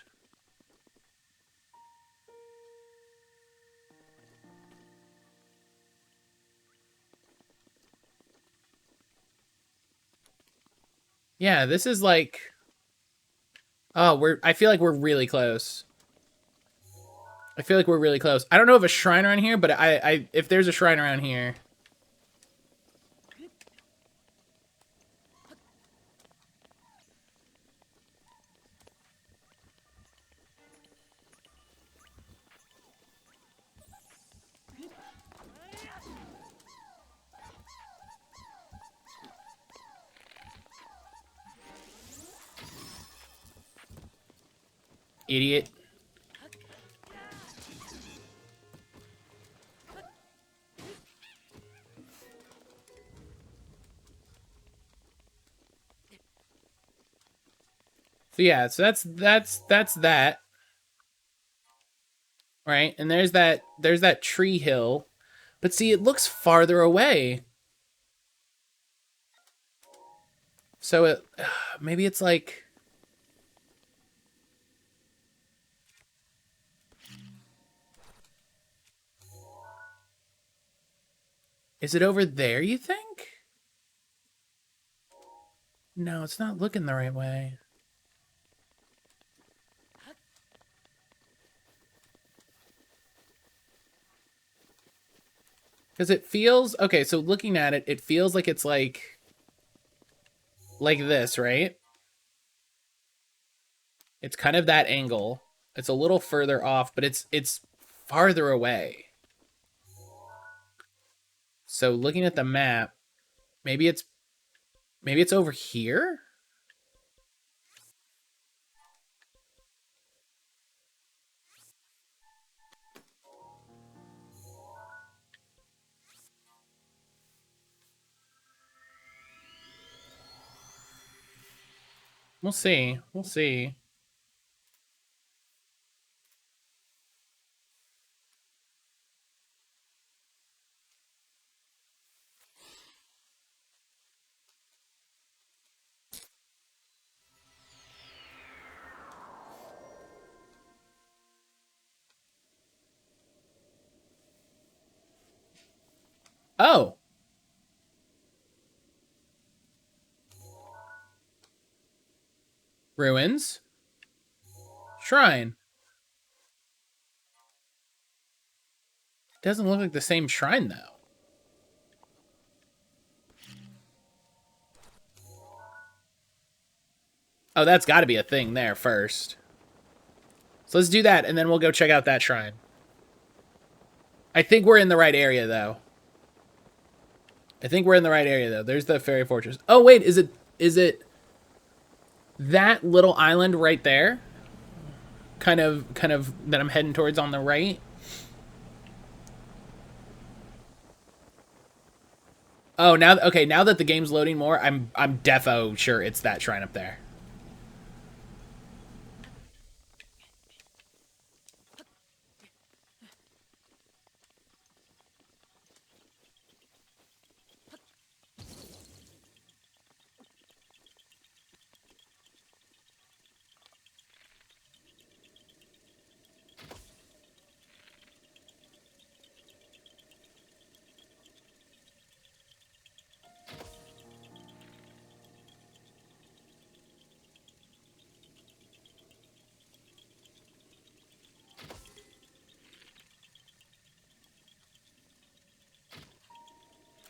Yeah, this is like, oh, I feel like we're really close. I feel like we're really close. I don't know if a shrine around here, but if there's a shrine around here. Idiot. So yeah, so that's that. Right? And there's that tree hill. But see, it looks farther away. So it maybe it's like, is it over there, you think? No, it's not looking the right way. Because it feels, okay, so looking at it, it feels like it's like this, right? It's kind of that angle. It's a little further off, but it's farther away. So looking at the map, maybe it's over here? We'll see. We'll see. Oh, ruins. shrine. Doesn't look like the same shrine, though. Oh, that's got to be a thing there first. So let's do that, and then we'll go check out that shrine. I think we're in the right area, though. There's the fairy fortress. Oh, wait, is it that little island right there? Kind of that I'm heading towards on the right? Oh, now that the game's loading more, I'm defo sure it's that shrine up there.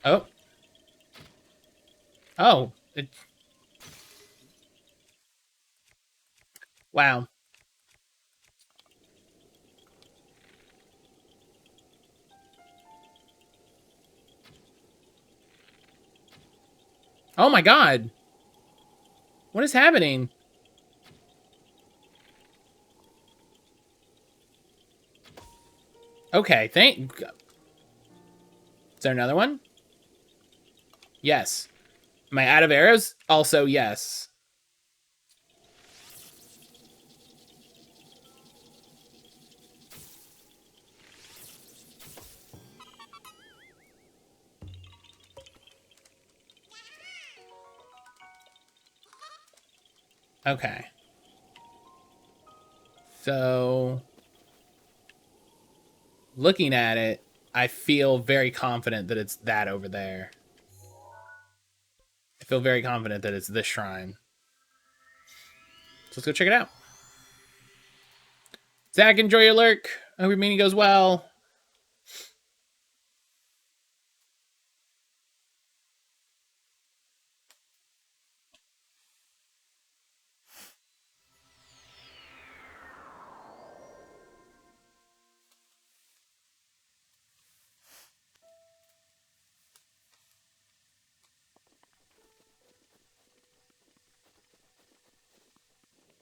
Oh. Oh. Wow. Oh my god. What is happening? Okay, Is there another one? Yes. Am I out of arrows? Also, yes. Okay. So, looking at it, I feel very confident that it's that over there. I feel very confident that it's this shrine. So let's go check it out. Zach, enjoy your lurk. I hope your meeting goes well.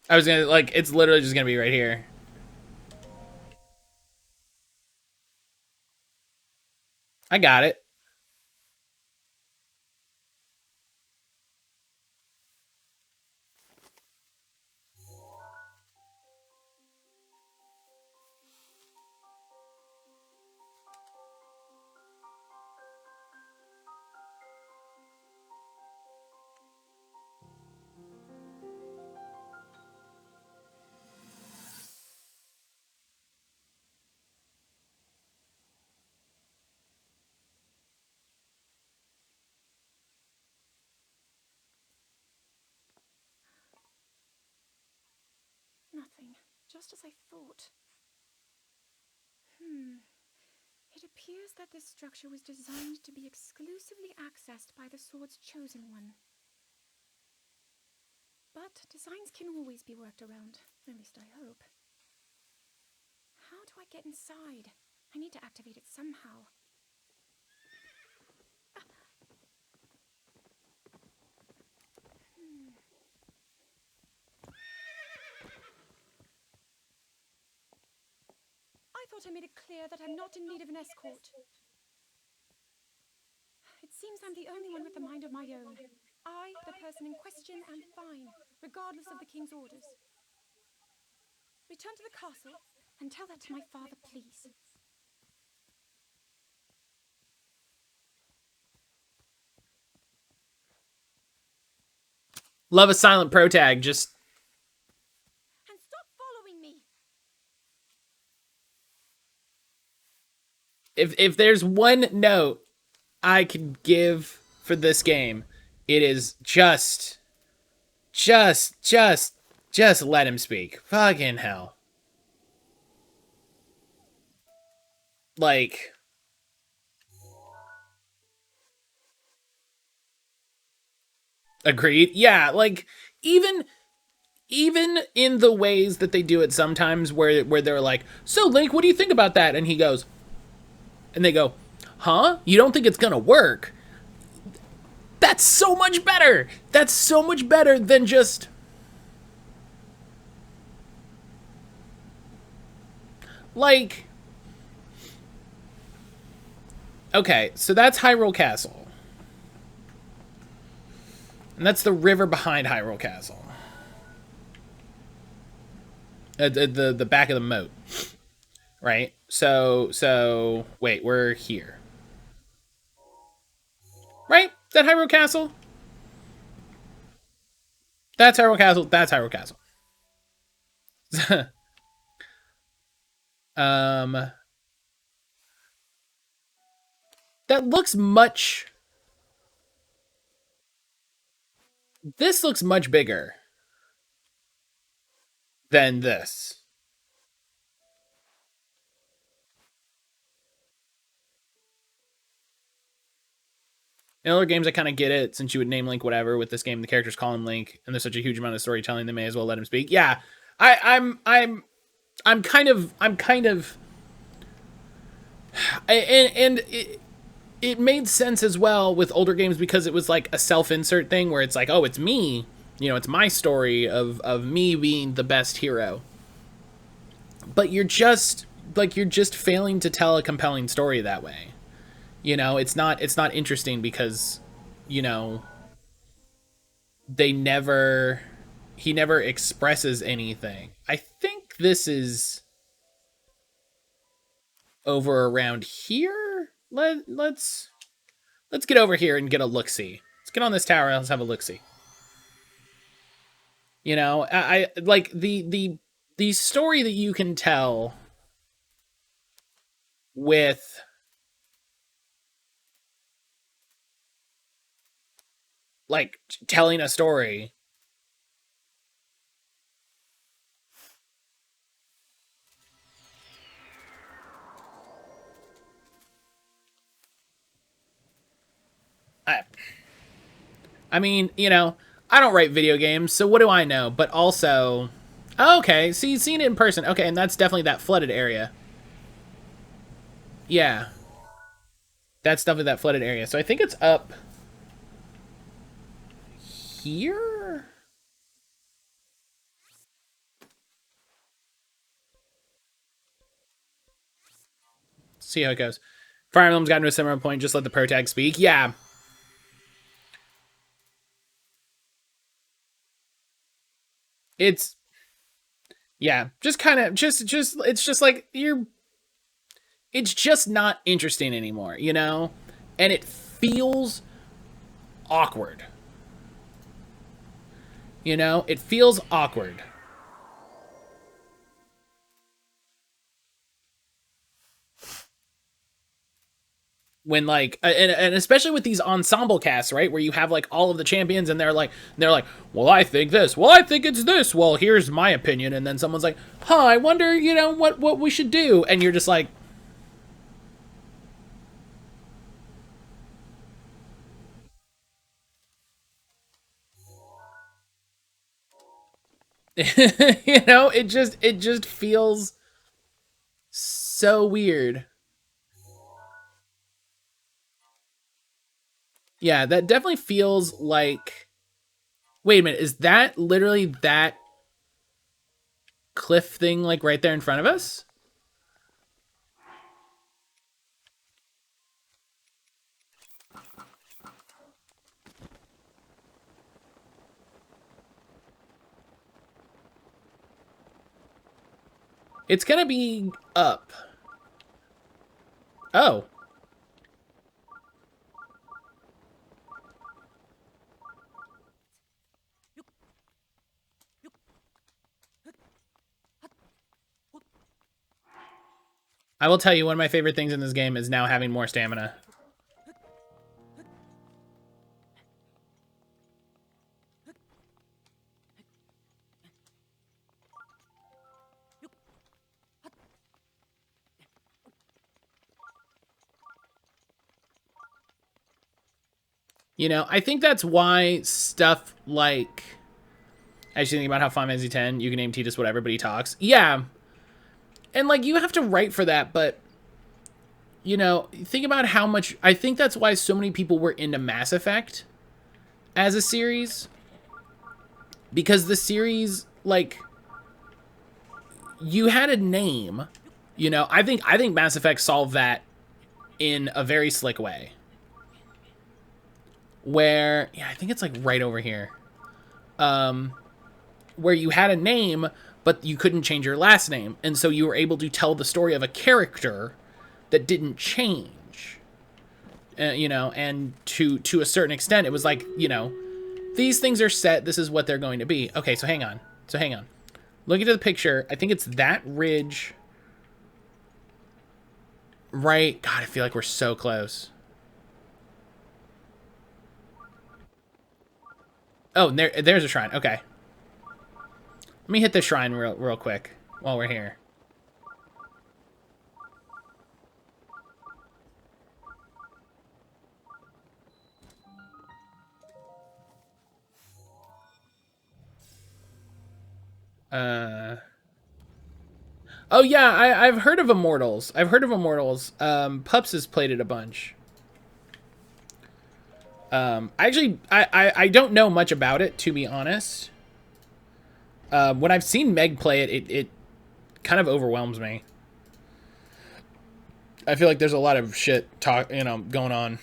I was gonna, like, it's literally just gonna be right here. I got it. Nothing. Just as I thought. It appears that this structure was designed to be exclusively accessed by the sword's chosen one. But designs can always be worked around. At least I hope. How do I get inside? I need to activate it somehow. I thought I made it clear that I'm not in need of an escort. It seems I'm the only one with a mind of my own. I, the person in question, am fine, regardless of the king's orders. Return to the castle and tell that to my father, please. Love a silent pro tag, just... And stop following me! If there's one note I can give for this game, it is just Just let him speak. Fucking hell. Like, agreed. Yeah, like even in the ways that they do it sometimes where they're like, "So Link, what do you think about that?" And he goes, and they go, "Huh? You don't think it's going to work?" That's so much better. That's so much better than just like, okay, so that's Hyrule Castle. And that's the river behind Hyrule Castle. The back of the moat. Right? So wait, we're here. Right? That Hyrule Castle? That's Hyrule Castle. That's Hyrule Castle. um that looks much this looks much bigger than this. In other games, I kind of get it since you would name Link whatever. With this game, the characters call him Link, and there's such a huge amount of storytelling, they may as well let him speak. Yeah, I'm kind of, and it made sense as well with older games because it was like a self-insert thing where it's like, oh, it's me, it's my story of me being the best hero. But you're just failing to tell a compelling story that way. It's not interesting because, you know, they never he never expresses anything. I think this is over around here. Let's get over here and get a look-see. Let's get on this tower and let's have a look-see. I like the story that you can tell with like telling a story. I, I mean, I don't write video games, so what do I know? But also, okay, see, seeing it in person. Okay, and that's definitely that flooded area. Yeah, that's definitely that flooded area. So I think it's up here. See how it goes. Fire Emblem's gotten to a similar point. Just let the pro tag speak. Yeah, it's just kind of just it's just like it's just not interesting anymore, and it feels awkward. It feels awkward. When like and especially with these ensemble casts, right, where you have like all of the champions and they're like, well, I think this, well, I think it's this, well, here's my opinion, and then someone's like, I wonder, what we should do, and you're just like, it just feels so weird. Yeah, that definitely feels like, wait a minute, is that literally that cliff thing like right there in front of us? It's gonna be up. Oh. I will tell you, one of my favorite things in this game is now having more stamina. You know, I think that's why stuff like, actually thinking about how Final Fantasy X, you can name Tidus whatever, but he talks. Yeah. And like, you have to write for that, but you know, think about how much, I think that's why so many people were into Mass Effect as a series. Because the series, like, you had a name, you know. I think Mass Effect solved that in a very slick way. Where, yeah, I think it's like right over here. Where you had a name, but you couldn't change your last name. And so you were able to tell the story of a character that didn't change. You know, and to a certain extent, it was like, you know, these things are set. This is what they're going to be. Okay, so hang on. Look at the picture. I think it's that ridge. Right. God, I feel like we're so close. Oh, there's a shrine. Okay. Let me hit the shrine real quick while we're here. Oh yeah, I've heard of Immortals. Pups has played it a bunch. I don't know much about it, to be honest. When I've seen Meg play it, it kind of overwhelms me. I feel like there's a lot of shit going on.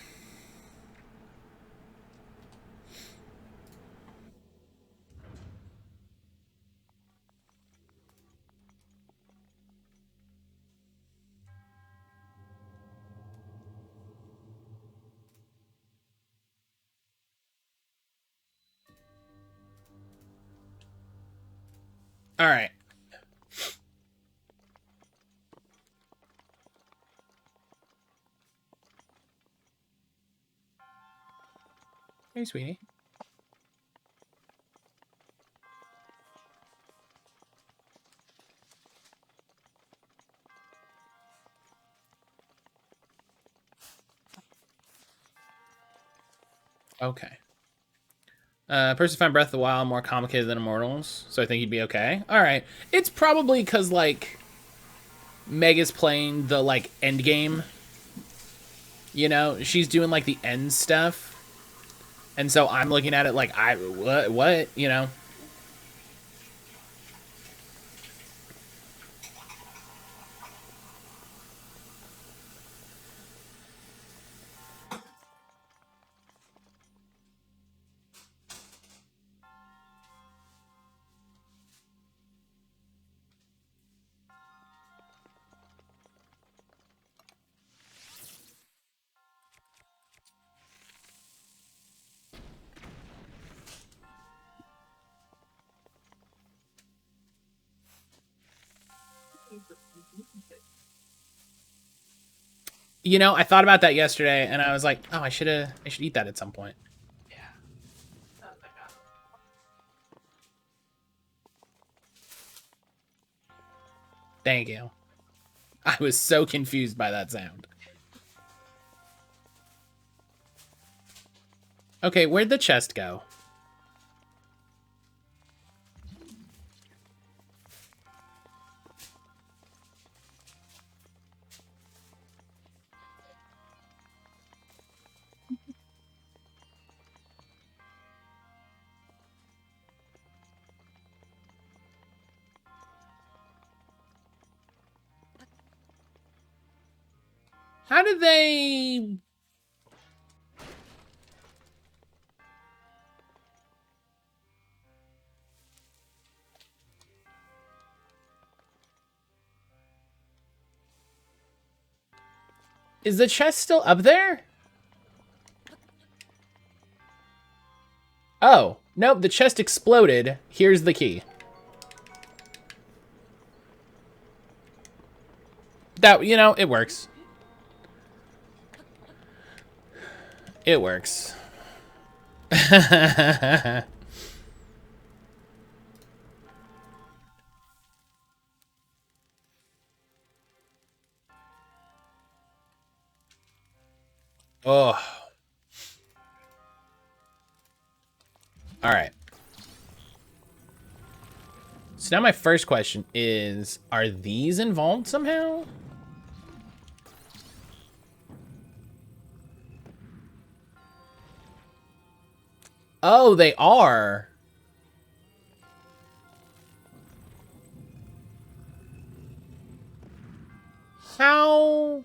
All right. Hey, sweetie. Okay. Person find Breath of the Wild more complicated than Immortals, so I think he'd be okay. All right. It's probably because, like, Meg is playing the, like, end game. You know? She's doing, like, the end stuff. And so I'm looking at it like, what? You know? You know, I thought about that yesterday, and I was like, oh, I should eat that at some point. Thank you. I was so confused by that sound. Okay, where'd the chest go? How did they... Is the chest still up there? Oh, nope, the chest exploded. Here's the key. That, you know, it works. It works. Oh. All right. So now my first question is, are these involved somehow? Oh, they are. How?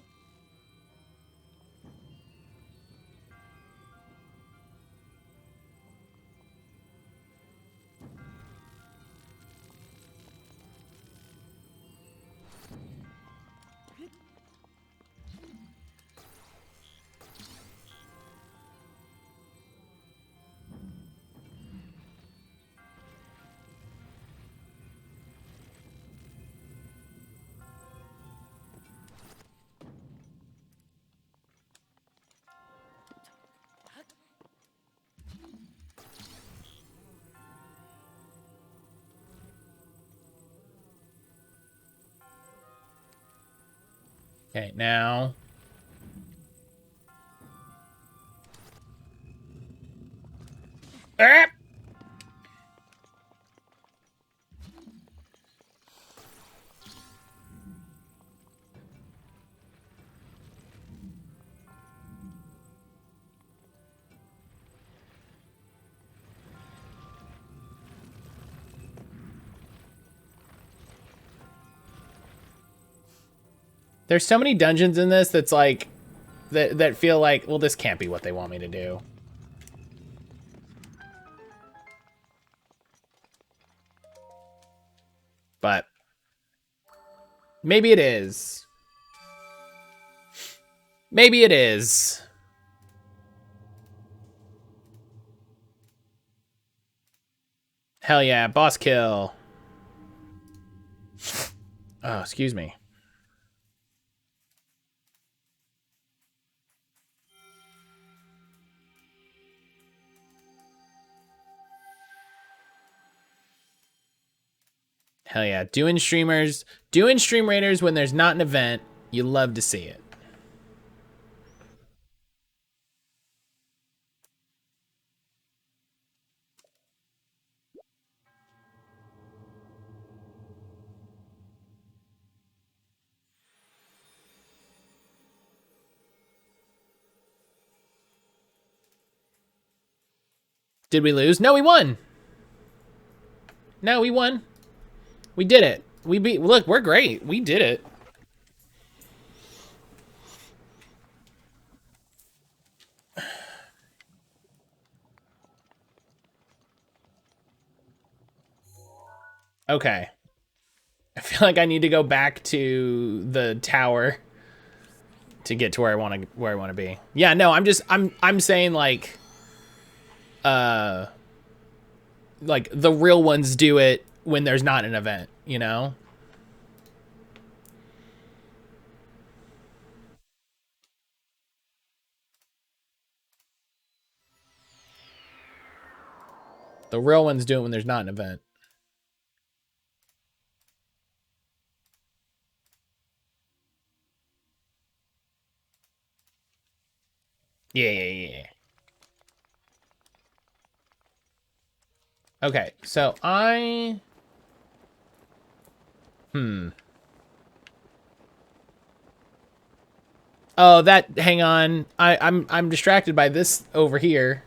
Okay, now. Ah! There's so many dungeons in this that's like, that feel like, well, this can't be what they want me to do. But maybe it is. Maybe it is. Hell yeah, boss kill. Oh, excuse me. Hell yeah, doing stream raiders when there's not an event, you love to see it. Did we lose? No, we won. No, we won. We did it. We beat, look, we're great. We did it. Okay. I feel like I need to go back to the tower to get to where I want to be. Yeah, no, I'm saying like the real ones do it when there's not an event, you know? The real ones do it when there's not an event. Yeah. Okay, so Oh, hang on. I'm distracted by this over here.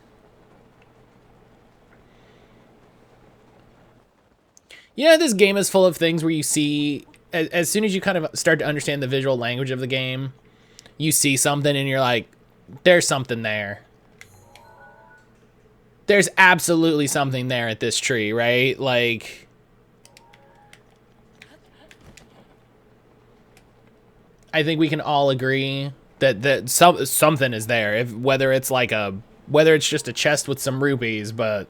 You know, this game is full of things where you see, as soon as you kind of start to understand the visual language of the game, you see something and you're like, there's something there. There's absolutely something there at this tree, right? Like, I think we can all agree that something is there. Whether it's just a chest with some rupees, but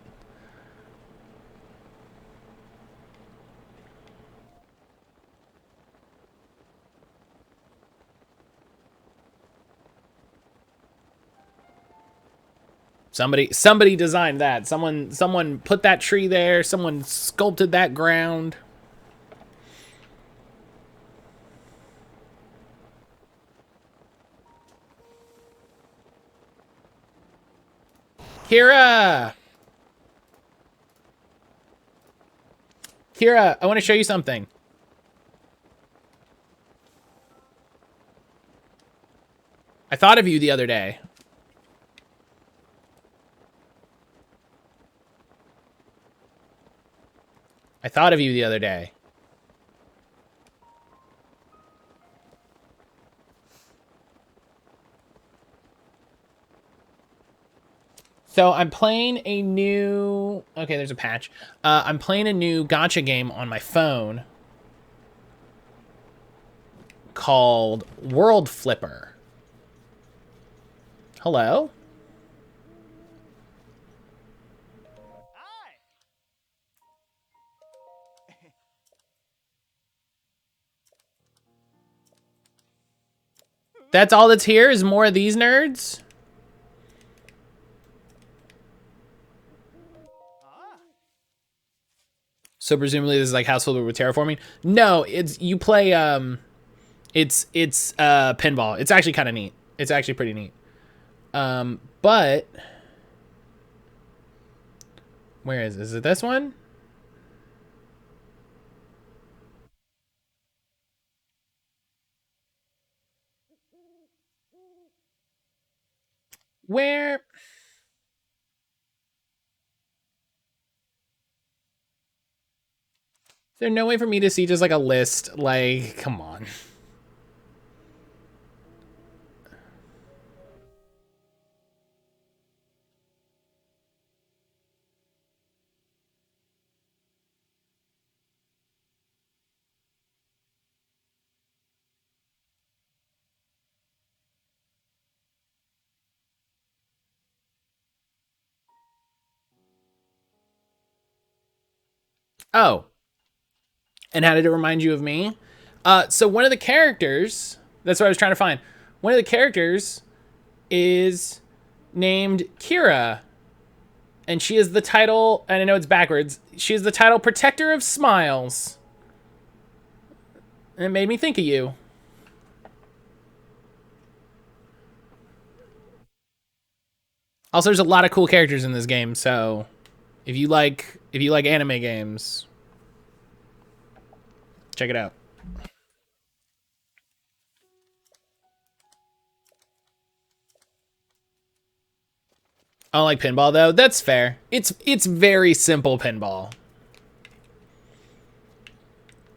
somebody designed that. Someone put that tree there. Someone sculpted that ground. Kira! Kira, I want to show you something. I thought of you the other day. I thought of you the other day. So I'm playing a new... Okay, there's a patch. I'm playing a new gacha game on my phone called World Flipper. Hello? That's all that's here is more of these nerds? So presumably this is like House Flipper with terraforming? No, it's you play it's pinball. It's actually kind of neat. It's actually pretty neat. But where is it? Is it this one? Where? Is there no way for me to see just like a list? Like, come on. Oh. And how did it remind you of me? So one of the characters, that's what I was trying to find. One of the characters is named Kira. And she is the title, and I know it's backwards, she is the title Protector of Smiles. And it made me think of you. Also, there's a lot of cool characters in this game, so if you like anime games, check it out. I don't like pinball though. That's fair. It's very simple pinball.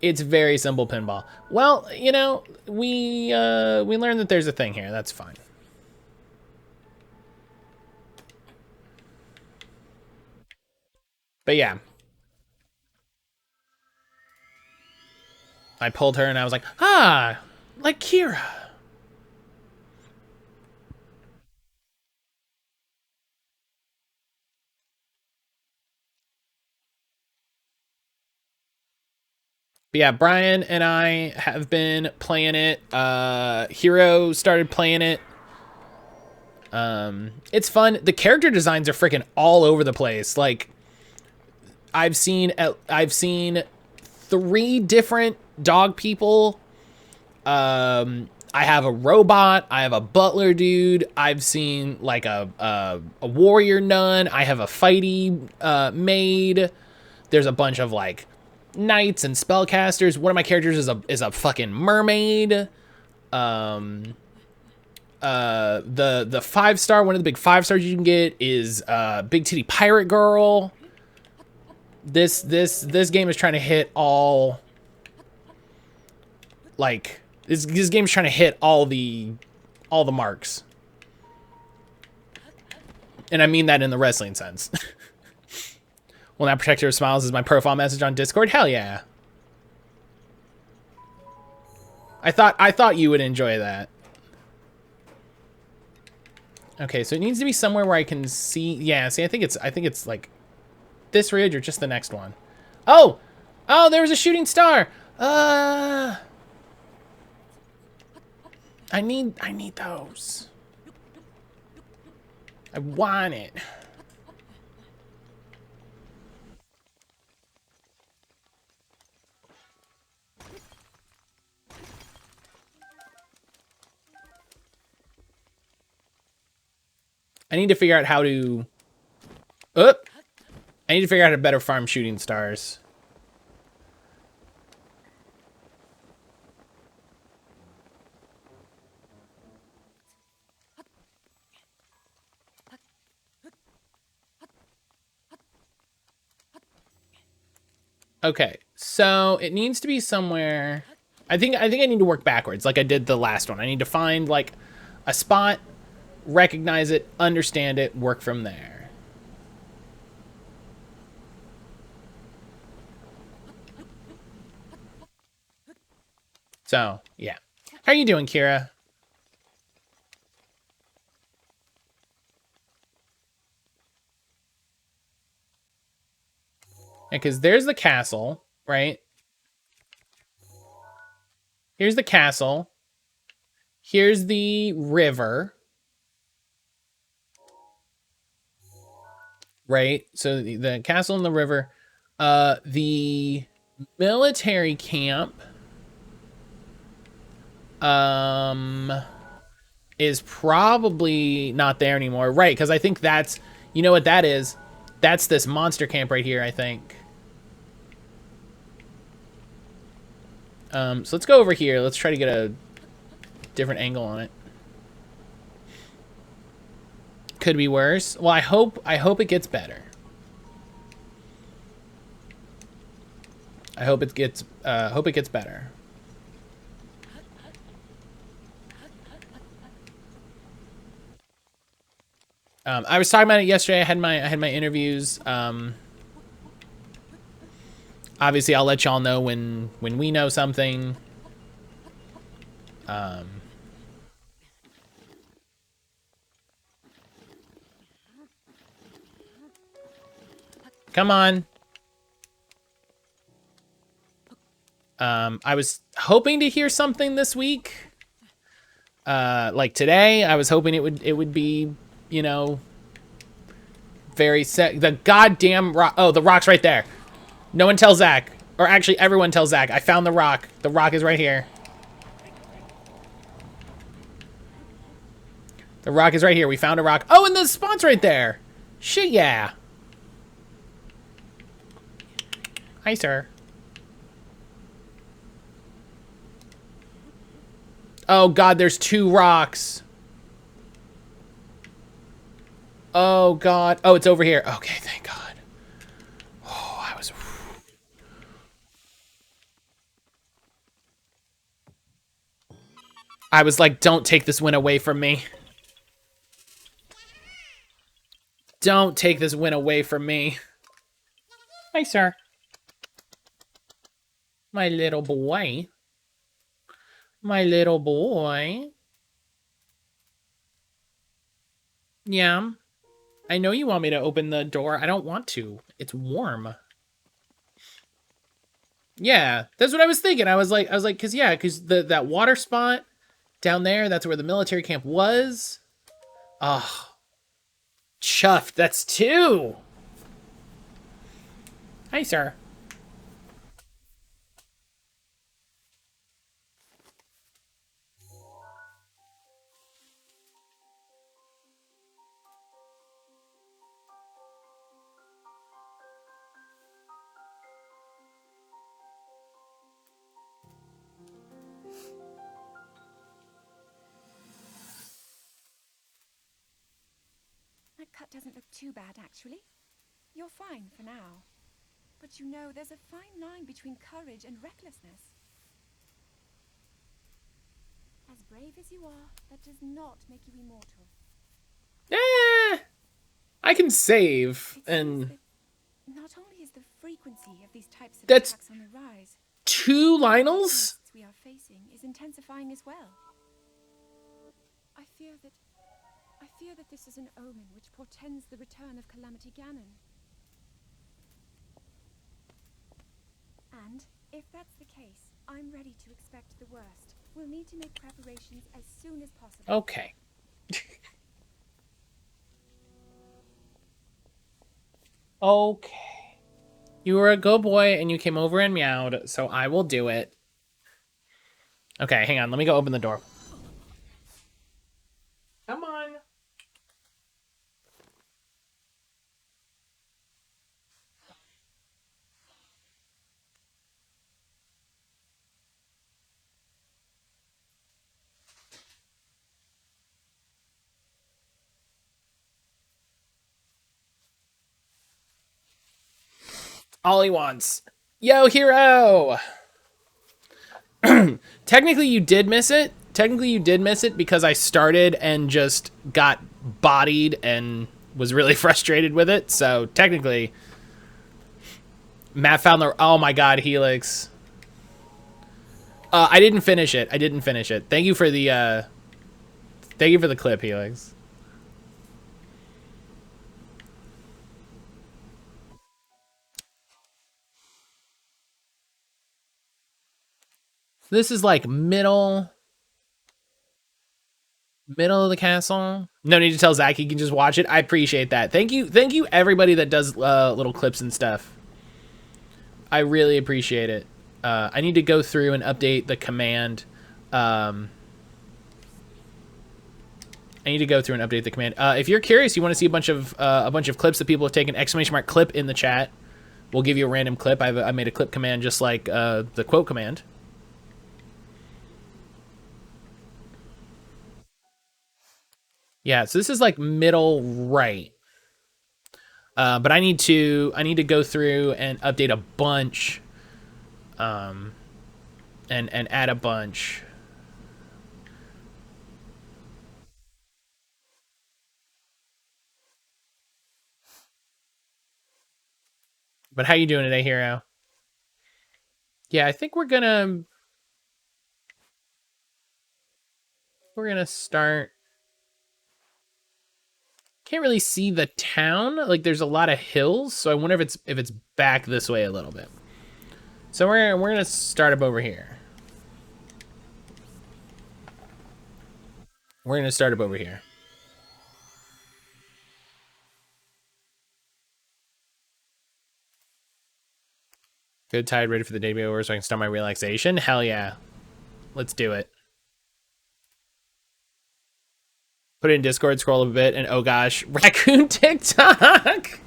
It's very simple pinball. Well, you know, we learned that there's a thing here. That's fine. But yeah. I pulled her and I was like, ah, like Kira. But yeah, Brian and I have been playing it. Hero started playing it. It's fun. The character designs are freaking all over the place. Like, I've seen 3 different dog people. I have a robot. I have a butler dude. I've seen like a warrior nun. I have a fighty maid. There's a bunch of like knights and spellcasters. One of my characters is a fucking mermaid. The 5-star, one of the big 5-stars you can get is big titty pirate girl. This game is trying to hit all, like, this game is trying to hit all the marks. And I mean that in the wrestling sense. Well, now Protector of Smiles is my profile message on Discord. Hell yeah. I thought you would enjoy that. Okay, so it needs to be somewhere where I can see. Yeah, see, I think it's like this ridge or just the next one. Oh, there was a shooting star. I need those. I want it. I need to figure out how to... I need to figure out how to better farm shooting stars. Okay, so it needs to be somewhere. I think I need to work backwards, like I did the last one. I need to find like a spot, recognize it, understand it, work from there. So yeah, how are you doing, Kira? Because there's the castle, right? Here's the castle. Here's the river. Right? So the castle and the river. The military camp is probably not there anymore. Right, because I think that's, you know what that is? That's this monster camp right here, I think. So let's go over here. Let's try to get a different angle on it. Could be worse. Well, I hope it gets better. I hope it gets better. I was talking about it yesterday. I had my interviews. Obviously, I'll let y'all know when we know something. Come on. I was hoping to hear something this week. Like today, I was hoping it would be, you know, very set. The goddamn rock. Oh, the rock's right there. No one tell Zach. Or actually, everyone tell Zach. I found the rock. The rock is right here. The rock is right here. We found a rock. Oh, and the spawn's right there. Shit, yeah. Hi, sir. Oh, God, there's 2 rocks. Oh, God. Oh, it's over here. Okay, thank God. Oh, I was like, don't take this win away from me. Don't take this win away from me. Hi, sir. My little boy. My little boy. Yeah. I know you want me to open the door. I don't want to. It's warm. Yeah, that's what I was thinking. I was like, cause that water spot down there, that's where the military camp was. Oh, chuffed. That's 2. Hi, sir. That cut doesn't look too bad, actually. You're fine for now. But you know, there's a fine line between courage and recklessness. As brave as you are, that does not make you immortal. I can save, It and not only is the frequency of these types of that's attacks on the rise, 2 the Lionels? we are facing is intensifying as well. I fear that this is an omen which portends the return of Calamity Ganon. And if that's the case, I'm ready to expect the worst. We'll need to make preparations as soon as possible. Okay. Okay. You were a good boy and you came over and meowed, so I will do it. Okay, hang on. Let me go open the door. Come on. All he wants. Yo, hero! Technically, you did miss it. Technically, you did miss it because I started and just got bodied and was really frustrated with it. So, technically, Matt found the... Oh my god, Helix. I didn't finish it. I didn't finish it. Thank you for the, Thank you for the clip, Helix. This is like middle of the castle. No need to tell Zach, he can just watch it. I appreciate that. Thank you everybody that does little clips and stuff. I really appreciate it. I need to go through and update the command. I need to go through and update the command. If you're curious, you want to see a bunch of clips that people have taken, ! Clip in the chat. We'll give you a random clip. I made a clip command just like the quote command. Yeah, so this is like middle right. But I need to go through and update a bunch, and add a bunch. But how you doing today, hero? Yeah, I think we're gonna start. Can't really see the town. Like there's a lot of hills, so I wonder if it's back this way a little bit. So we're gonna start up over here. We're gonna start up over here. Good, tired, ready for the day to be over so I can start my relaxation? Hell yeah. Let's do it. Put it in Discord, scroll a bit, and oh gosh, raccoon TikTok!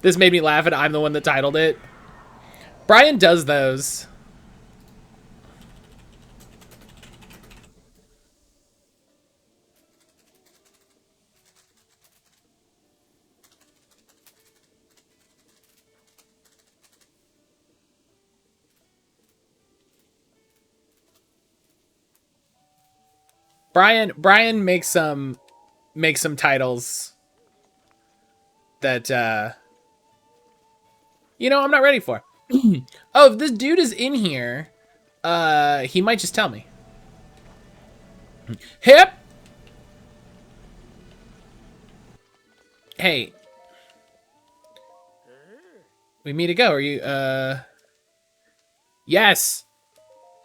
This made me laugh and I'm the one that titled it. Brian does those. Brian makes some titles that you know I'm not ready for. Oh, if this dude is in here, he might just tell me. Hip. Hey. We meet to go. Are you yes.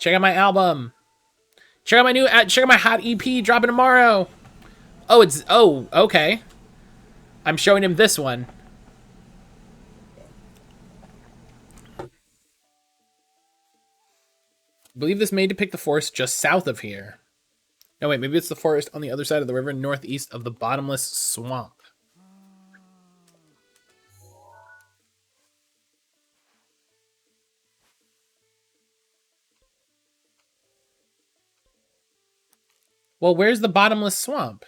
Check out my album. Check out my hot EP dropping tomorrow. Oh, okay. I'm showing him this one. I believe this may depict the forest just south of here. No, wait, maybe it's the forest on the other side of the river, northeast of the bottomless swamp. Well, where's the bottomless swamp?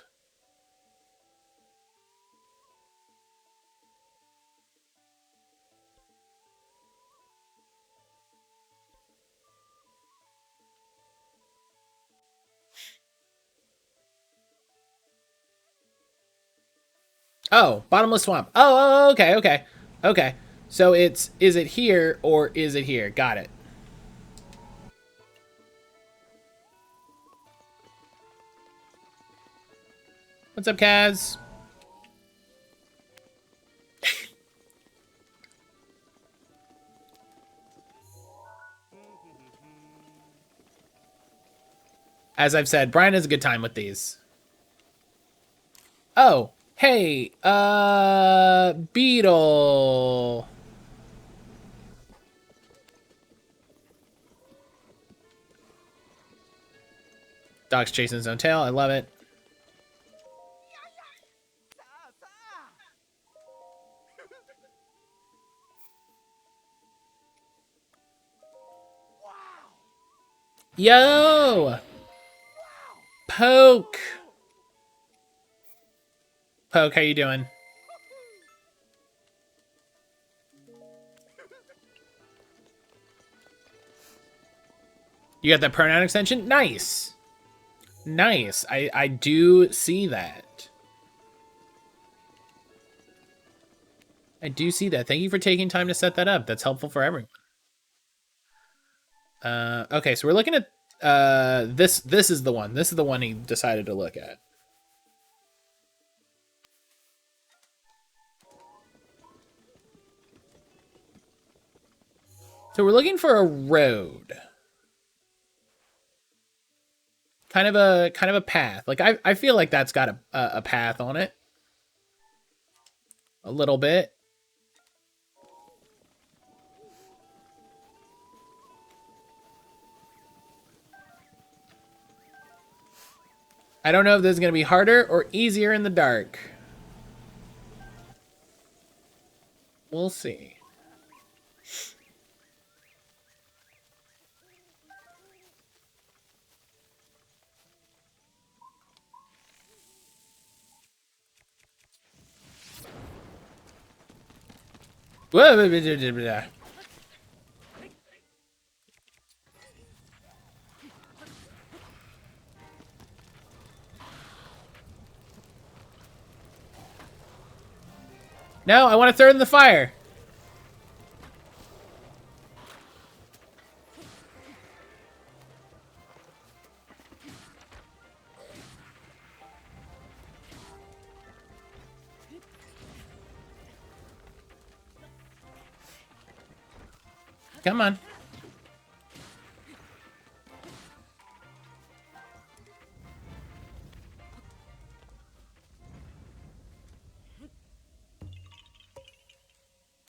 Oh, bottomless swamp. Oh, okay. So is it here or is it here? Got it. What's up, Kaz? As I've said, Brian has a good time with these. Oh, hey, Beetle. Dog's chasing his own tail. I love it. Yo! Poke! Poke, how you doing? You got that pronoun extension? Nice. Nice. I do see that. I do see that. Thank you for taking time to set that up. That's helpful for everyone. Okay, so we're looking at this. This is the one. This is the one he decided to look at. So we're looking for a road. Kind of a path. Like I feel like that's got a path on it. A little bit. I don't know if this is going to be harder or easier in the dark. We'll see. Whoa. No, I want to throw it in the fire. Come on.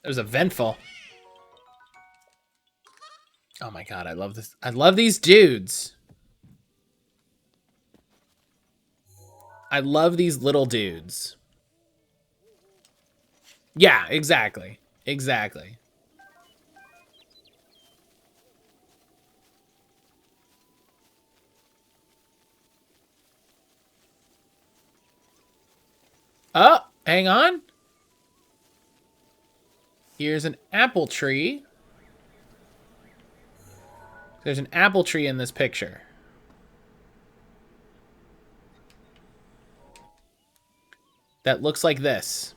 It was eventful. Oh my god, I love this. I love these dudes. I love these little dudes. Yeah, exactly. Exactly. Oh, hang on. Here's an apple tree. There's an apple tree in this picture. That looks like this.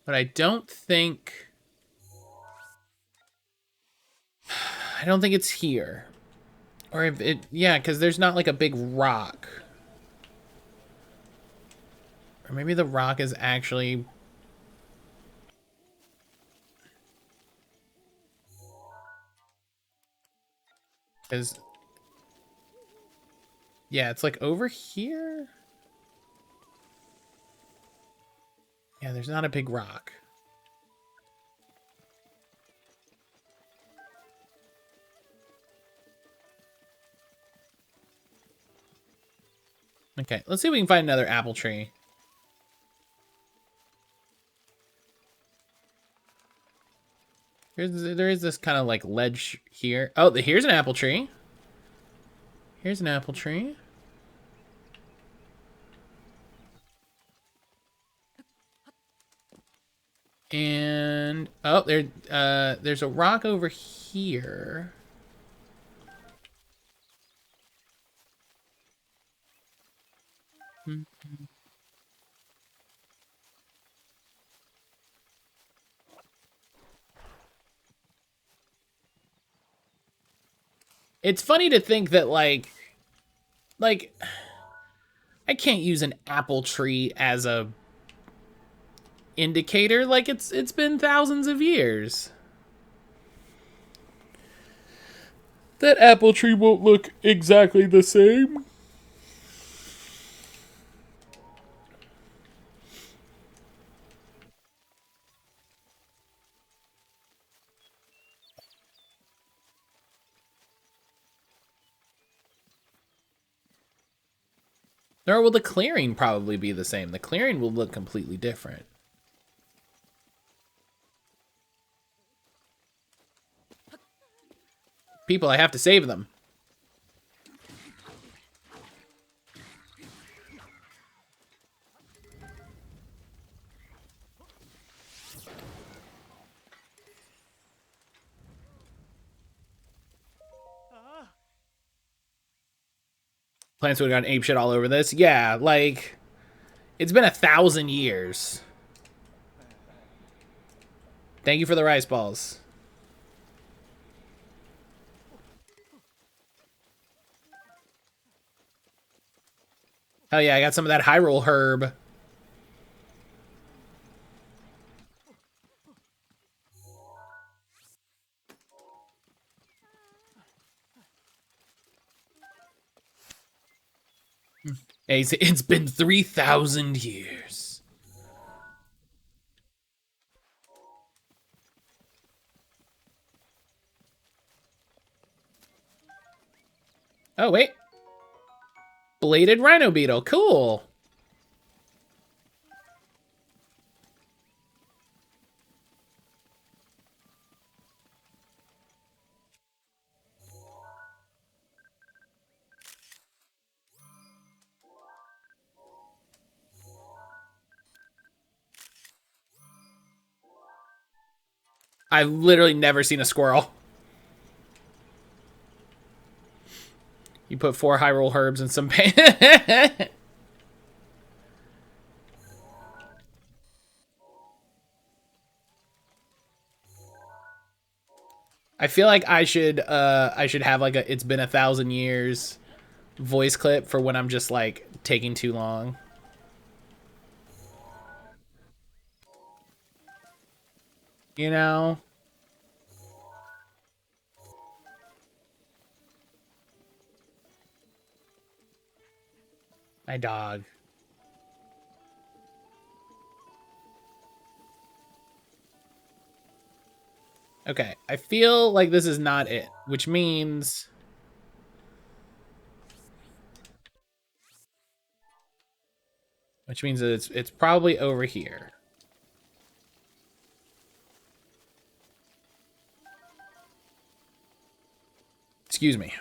But I don't think... I don't think it's here. Or if it... Yeah, because there's not like a big rock. Or maybe the rock is actually... Is... Yeah, it's like over here? Yeah, there's not a big rock. Okay, let's see if we can find another apple tree. There is this kind of like ledge here. Oh, here's an apple tree. Here's an apple tree. And oh, there's a rock over here. It's funny to think that like I can't use an apple tree as a indicator. Like it's been thousands of years. That apple tree won't look exactly the same. Nor will the clearing probably be the same. The clearing will look completely different. people. I have to save them. Plants would have gone apeshit all over this. Yeah, like, it's been 1,000 years. Thank you for the rice balls. Hell yeah, I got some of that Hyrule herb. It's been 3,000 years. Oh, wait. Bladed rhino beetle. Cool. I've literally never seen a squirrel. You put 4 Hyrule herbs and some paint. I feel like I should have like a "It's been 1,000 years" voice clip for when I'm just like taking too long. You know? My dog. Okay, I feel like this is not it, which means that it's probably over here. Excuse me.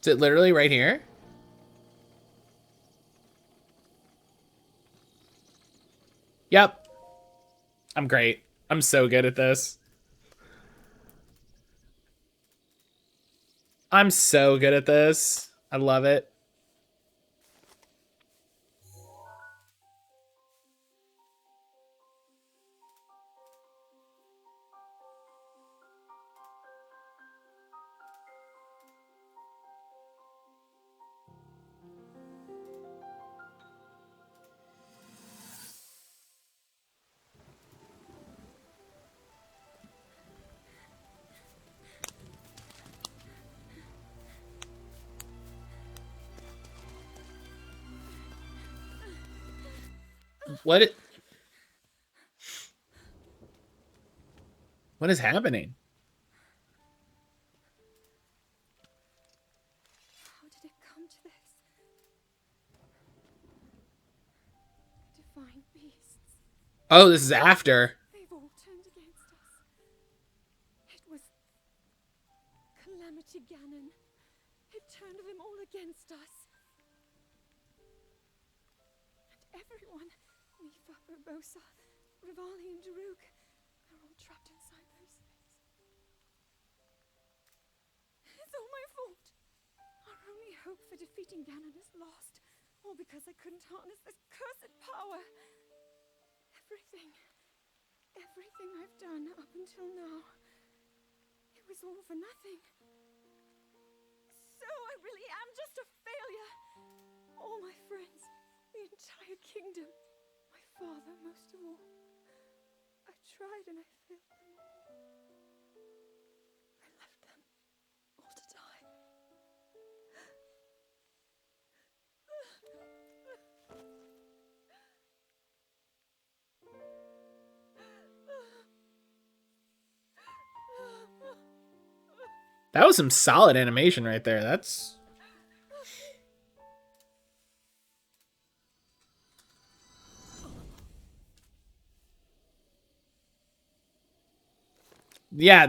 Is it literally right here? Yep. I'm great. I'm so good at this. I'm so good at this. I love it. What is happening? How did it come to this? Divine beasts. Oh, this is after. They've all turned against us. It was Calamity Ganon. It turned them all against us. And everyone, Mifa, Urbosa, Rivali, and Daruk, they're all trapped inside those things. It's all my fault. Our only hope for defeating Ganon is lost. All because I couldn't harness this cursed power. Everything I've done up until now, it was all for nothing. so I really am just a failure. All my friends, the entire kingdom, my father most of all. I tried and I failed them all. I left them all to die. That was some solid animation right there. That's... Yeah,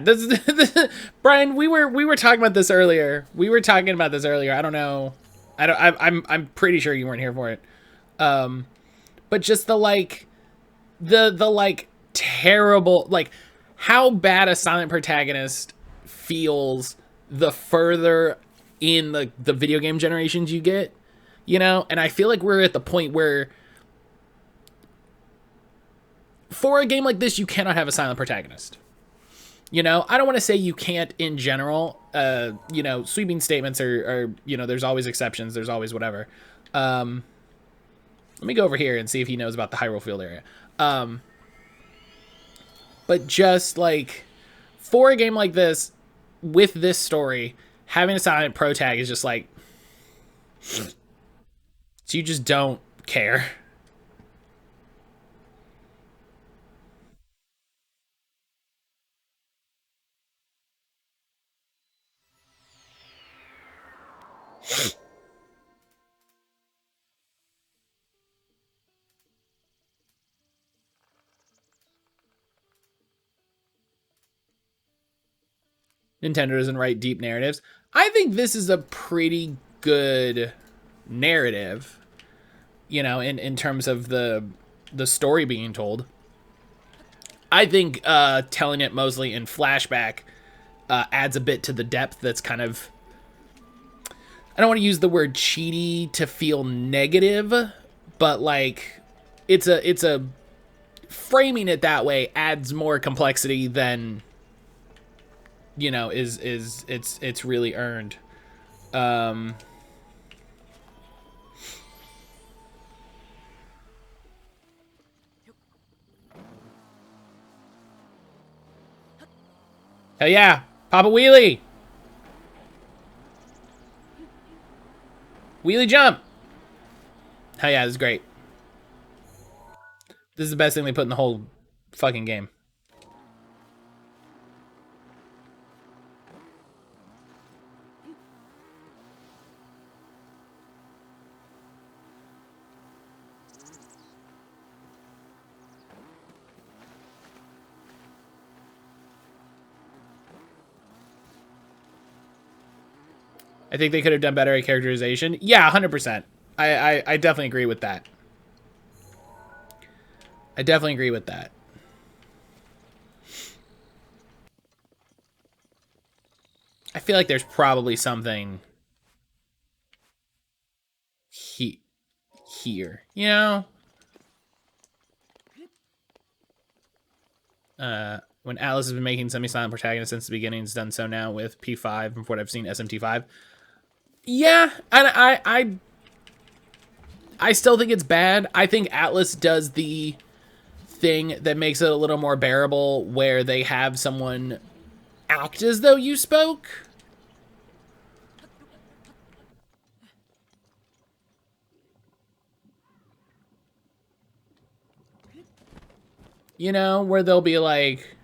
Brian, we were talking about this earlier. I don't know. I'm pretty sure you weren't here for it. But just the like terrible, like how bad a silent protagonist feels the further in the video game generations you get, you know? And I feel like we're at the point where for a game like this, you cannot have a silent protagonist. You know, I don't want to say you can't in general. You know, sweeping statements are, you know, there's always exceptions. There's always whatever. Let me go over here and see if he knows about the Hyrule Field area. But just like for a game like this, with this story, having a silent pro tag is just like, so you just don't care. Nintendo doesn't write deep narratives. I think this is a pretty good narrative, you know, in terms of the story being told. I think telling it mostly in flashback adds a bit to the depth that's kind of, I don't want to use the word cheaty to feel negative, but like it's a framing it that way adds more complexity than, you know, it's really earned. Hell yeah, Papa Wheelie. Wheelie jump. Hell yeah, this is great. This is the best thing they put in the whole fucking game. I think they could have done better at characterization. Yeah, 100%. I definitely agree with that. I definitely agree with that. I feel like there's probably something here, you know? When Alice has been making semi-silent protagonists since the beginning, it's done so now with P5, from what I've seen, SMT5. Yeah, and I still think it's bad. I think Atlas does the thing that makes it a little more bearable, where they have someone act as though you spoke. You know, where they'll be like,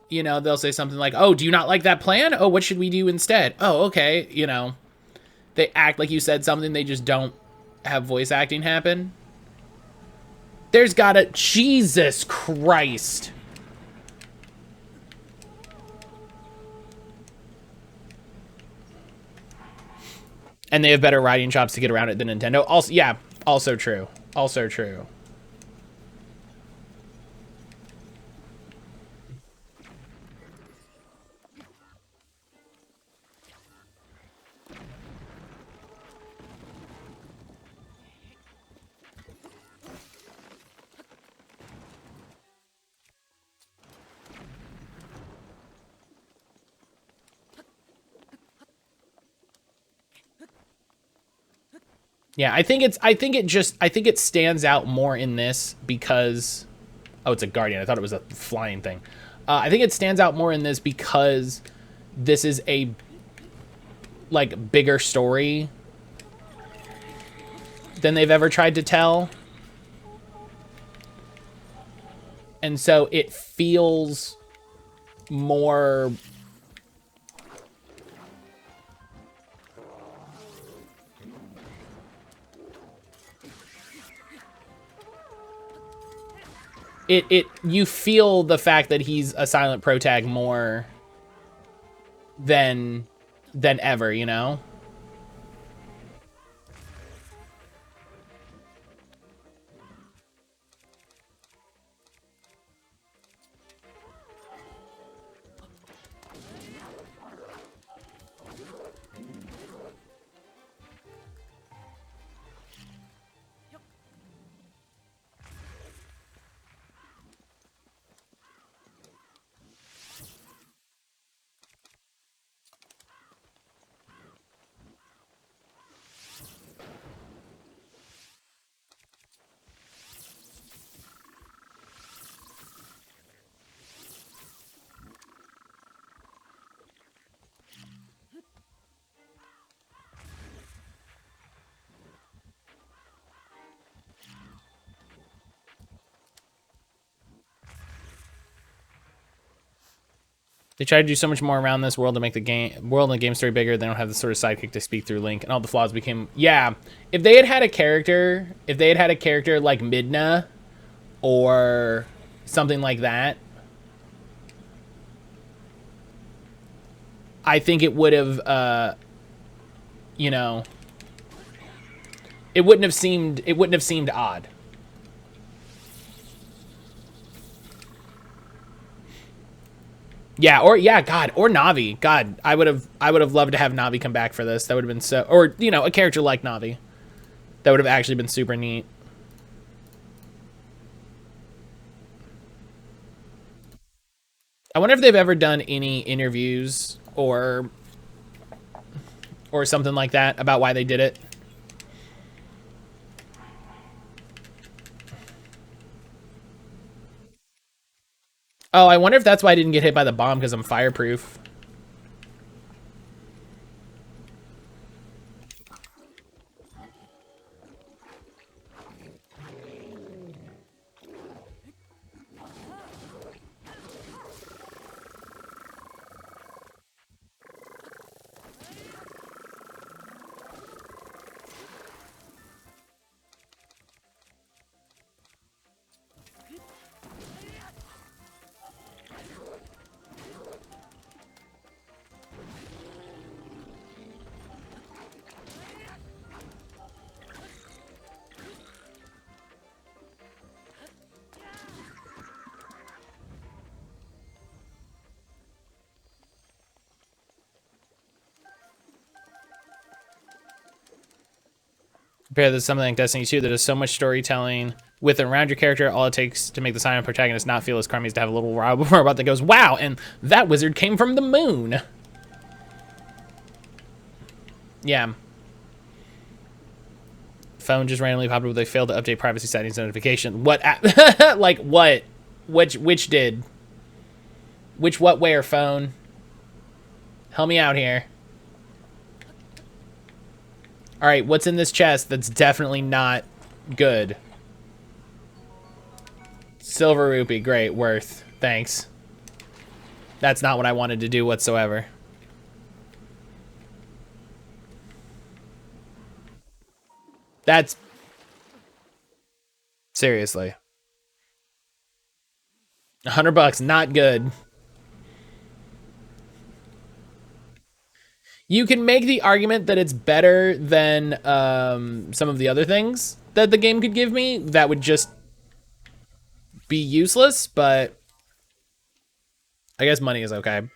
you know, they'll say something like, oh, do you not like that plan? Oh, what should we do instead? Oh, okay, you know. They act like you said something, they just don't have voice acting happen. There's gotta... Jesus Christ. And they have better writing chops to get around it than Nintendo. Also, yeah, also true. Also true. Yeah, I think it stands out more in this because, oh, it's a guardian. I thought it was a flying thing. I think it stands out more in this because this is a like bigger story than they've ever tried to tell. And so it feels more you feel the fact that he's a silent protag more than ever, you know? They try to do so much more around this world to make the world and the game story bigger. They don't have the sort of sidekick to speak through Link, and all the flaws became. Yeah, if they had a character like Midna, or something like that, I think it would have, you know, it wouldn't have seemed odd. Yeah, or Navi. God, I would have loved to have Navi come back for this. That would have been so, or you know, a character like Navi. That would have actually been super neat. I wonder if they've ever done any interviews or something like that about why they did it. Oh, I wonder if that's why I didn't get hit by the bomb, because I'm fireproof. Compare this to something like Destiny 2 that has so much storytelling with and around your character. All it takes to make the silent protagonist not feel as crummy is to have a little while before about that goes, wow, and that wizard came from the moon. Yeah. Phone just randomly popped up with a failed to update privacy settings notification. What? Like what? Which did? Which what where phone? Help me out here. All right, what's in this chest that's definitely not good? Silver rupee, great, worth. Thanks. That's not what I wanted to do whatsoever. That's... Seriously. $100, not good. You can make the argument that it's better than some of the other things that the game could give me that would just be useless, but I guess money is okay. All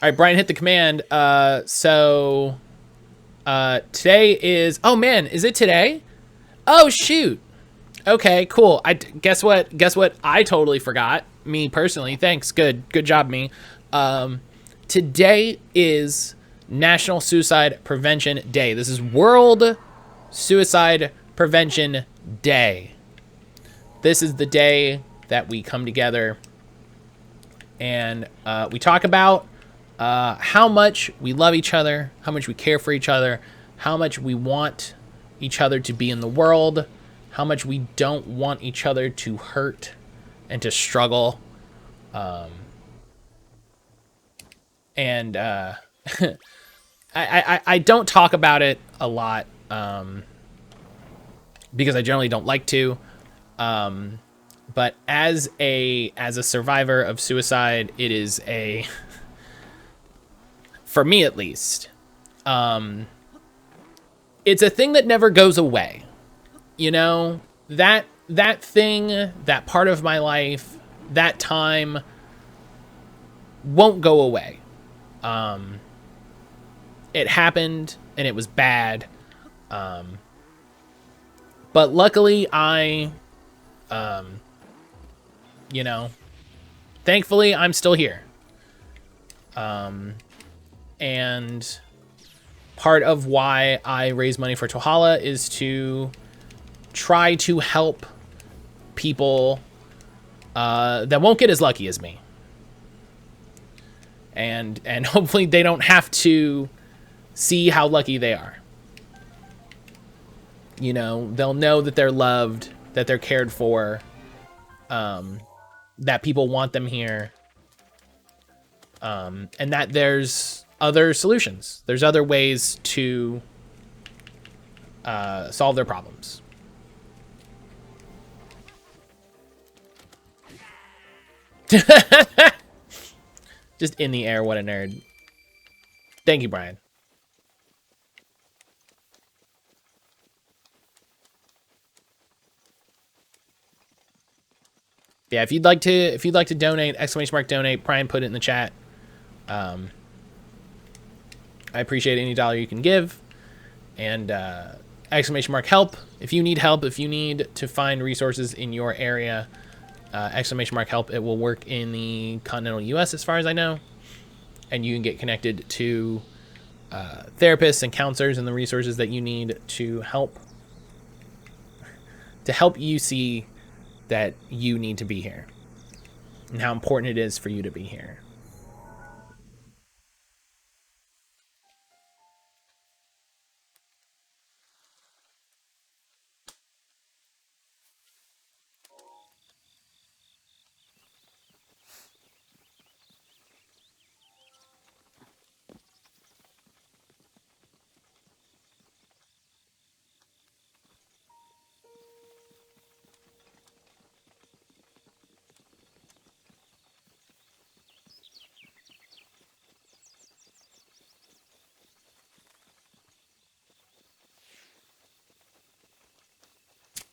right, Brian hit the command. So today is, oh man, is it today? Oh shoot. Okay, cool. Guess what I totally forgot, me personally. Thanks, good job, me. Today is National Suicide Prevention Day. This is World Suicide Prevention Day. This is the day that we come together and we talk about how much we love each other, how much we care for each other, how much we want each other to be in the world, how much we don't want each other to hurt and to struggle. And I don't talk about it a lot because I generally don't like to. But as a survivor of suicide, it is for me at least, it's a thing that never goes away. You know, that thing, that part of my life, that time won't go away. It happened and it was bad. But luckily you know, thankfully I'm still here. And part of why I raise money for Tohala is to try to help people that won't get as lucky as me. And hopefully they don't have to see how lucky they are. You know, they'll know that they're loved, that they're cared for, that people want them here, and that there's other solutions. There's other ways to solve their problems. Just in the air, what a nerd. Thank you, Brian. Yeah, if you'd like to donate, !donate, Brian put it in the chat. I appreciate any dollar you can give. And !help. If you need help, if you need to find resources in your area, !help. It will work in the continental US as far as I know. And you can get connected to therapists and counselors and the resources that you need to help you see that you need to be here and how important it is for you to be here.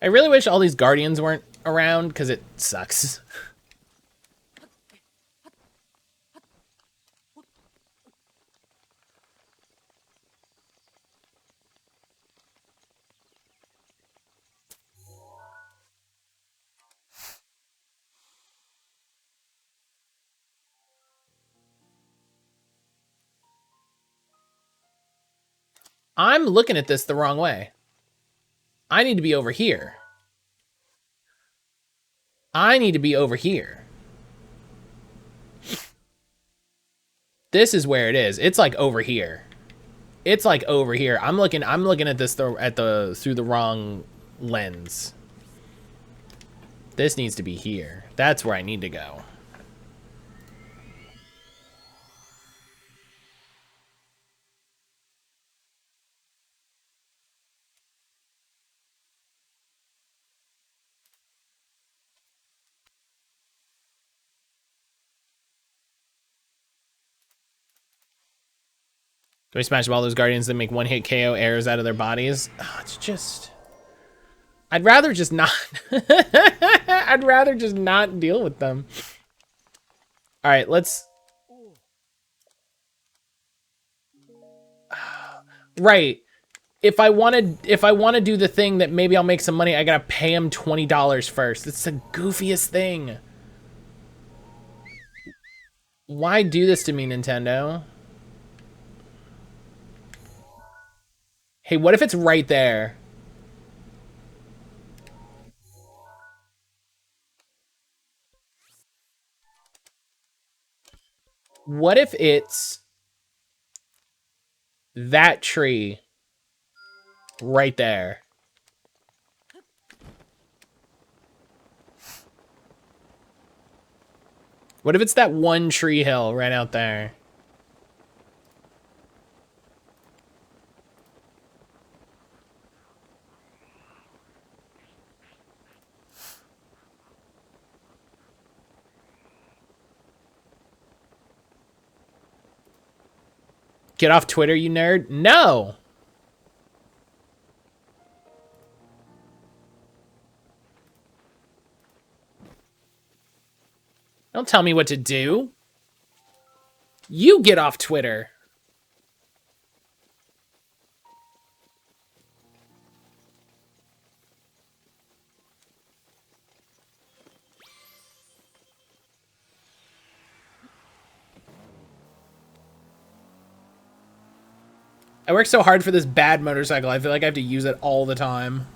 I really wish all these guardians weren't around because it sucks. I'm looking at this the wrong way. I need to be over here. I need to be over here. This is where it is. It's like over here. It's like over here. I'm looking at this through the wrong lens. This needs to be here. That's where I need to go. Do we smash all those guardians that make one-hit KO arrows out of their bodies? Oh, it's just... I'd rather just not... I'd rather just not deal with them. All right, let's... Right. If I want to do the thing that maybe I'll make some money, I gotta pay him $20 first. It's the goofiest thing. Why do this to me, Nintendo? Hey, what if it's right there? What if it's that tree right there? What if it's that one tree hill right out there? Get off Twitter, you nerd. No. Don't tell me what to do. You get off Twitter. I work so hard for this bad motorcycle. I feel like I have to use it all the time.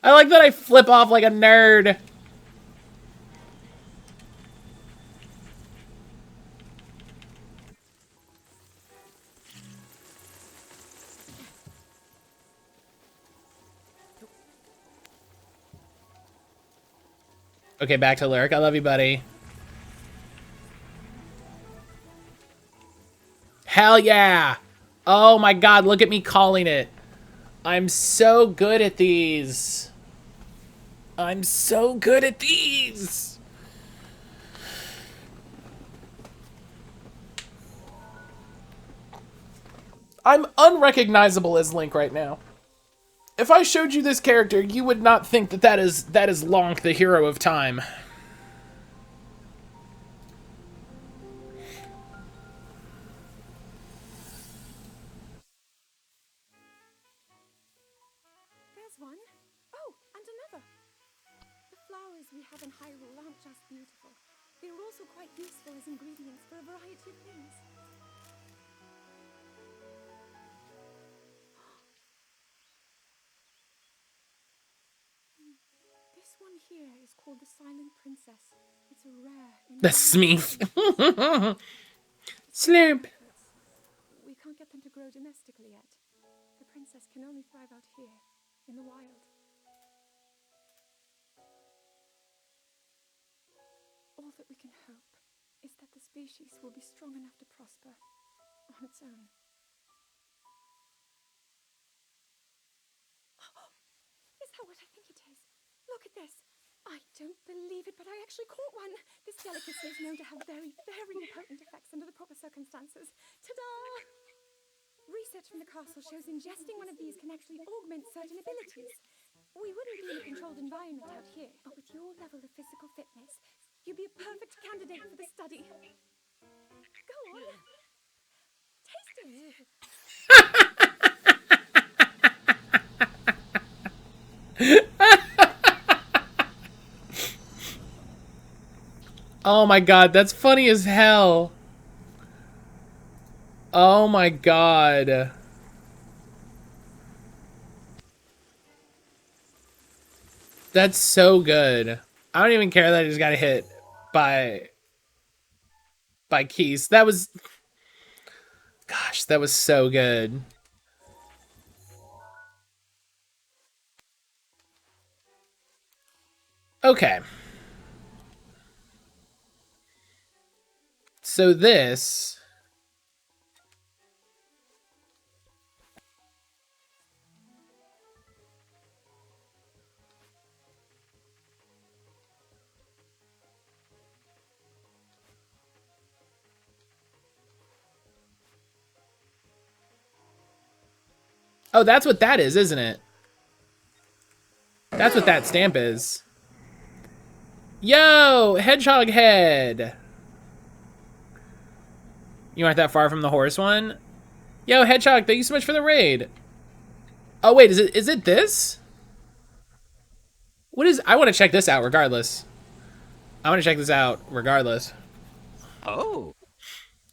I like that I flip off like a nerd. Okay, back to Lyric. I love you, buddy. Hell yeah. Oh my god, look at me calling it. I'm so good at these. I'm so good at these. I'm unrecognizable as Link right now. If I showed you this character, you would not think that that is Lonk, the hero of time. There's one. Oh, and another. The flowers we have in Hyrule aren't just beautiful. They are also quite useful as ingredients for a variety of things. This one here is called the Silent Princess. It's a rare. The Smeef. Slurp. We can't get them to grow domestically yet. The princess can only thrive out here, in the wild. All that we can hope is that the species will be strong enough to prosper on its own. Is that what I think it is? Look at this. I don't believe it, but I actually caught one. This delicacy is known to have very, very potent effects under the proper circumstances. Ta-da! Research from the castle shows ingesting one of these can actually augment certain abilities. We wouldn't be in a controlled environment out here, but with your level of physical fitness, you'd be a perfect candidate for the study. Go on. Taste it. Oh my god, that's funny as hell. Oh my god. That's so good. I don't even care that I just got hit by Keys. That was... Gosh, that was so good. Okay. So this... Oh, that's what that is, isn't it? That's what that stamp is. Yo, hedgehog head. You aren't that far from the horse one? Yo, hedgehog, thank you so much for the raid. Oh wait, is it this? What is? I want to check this out regardless. I want to check this out regardless. Oh.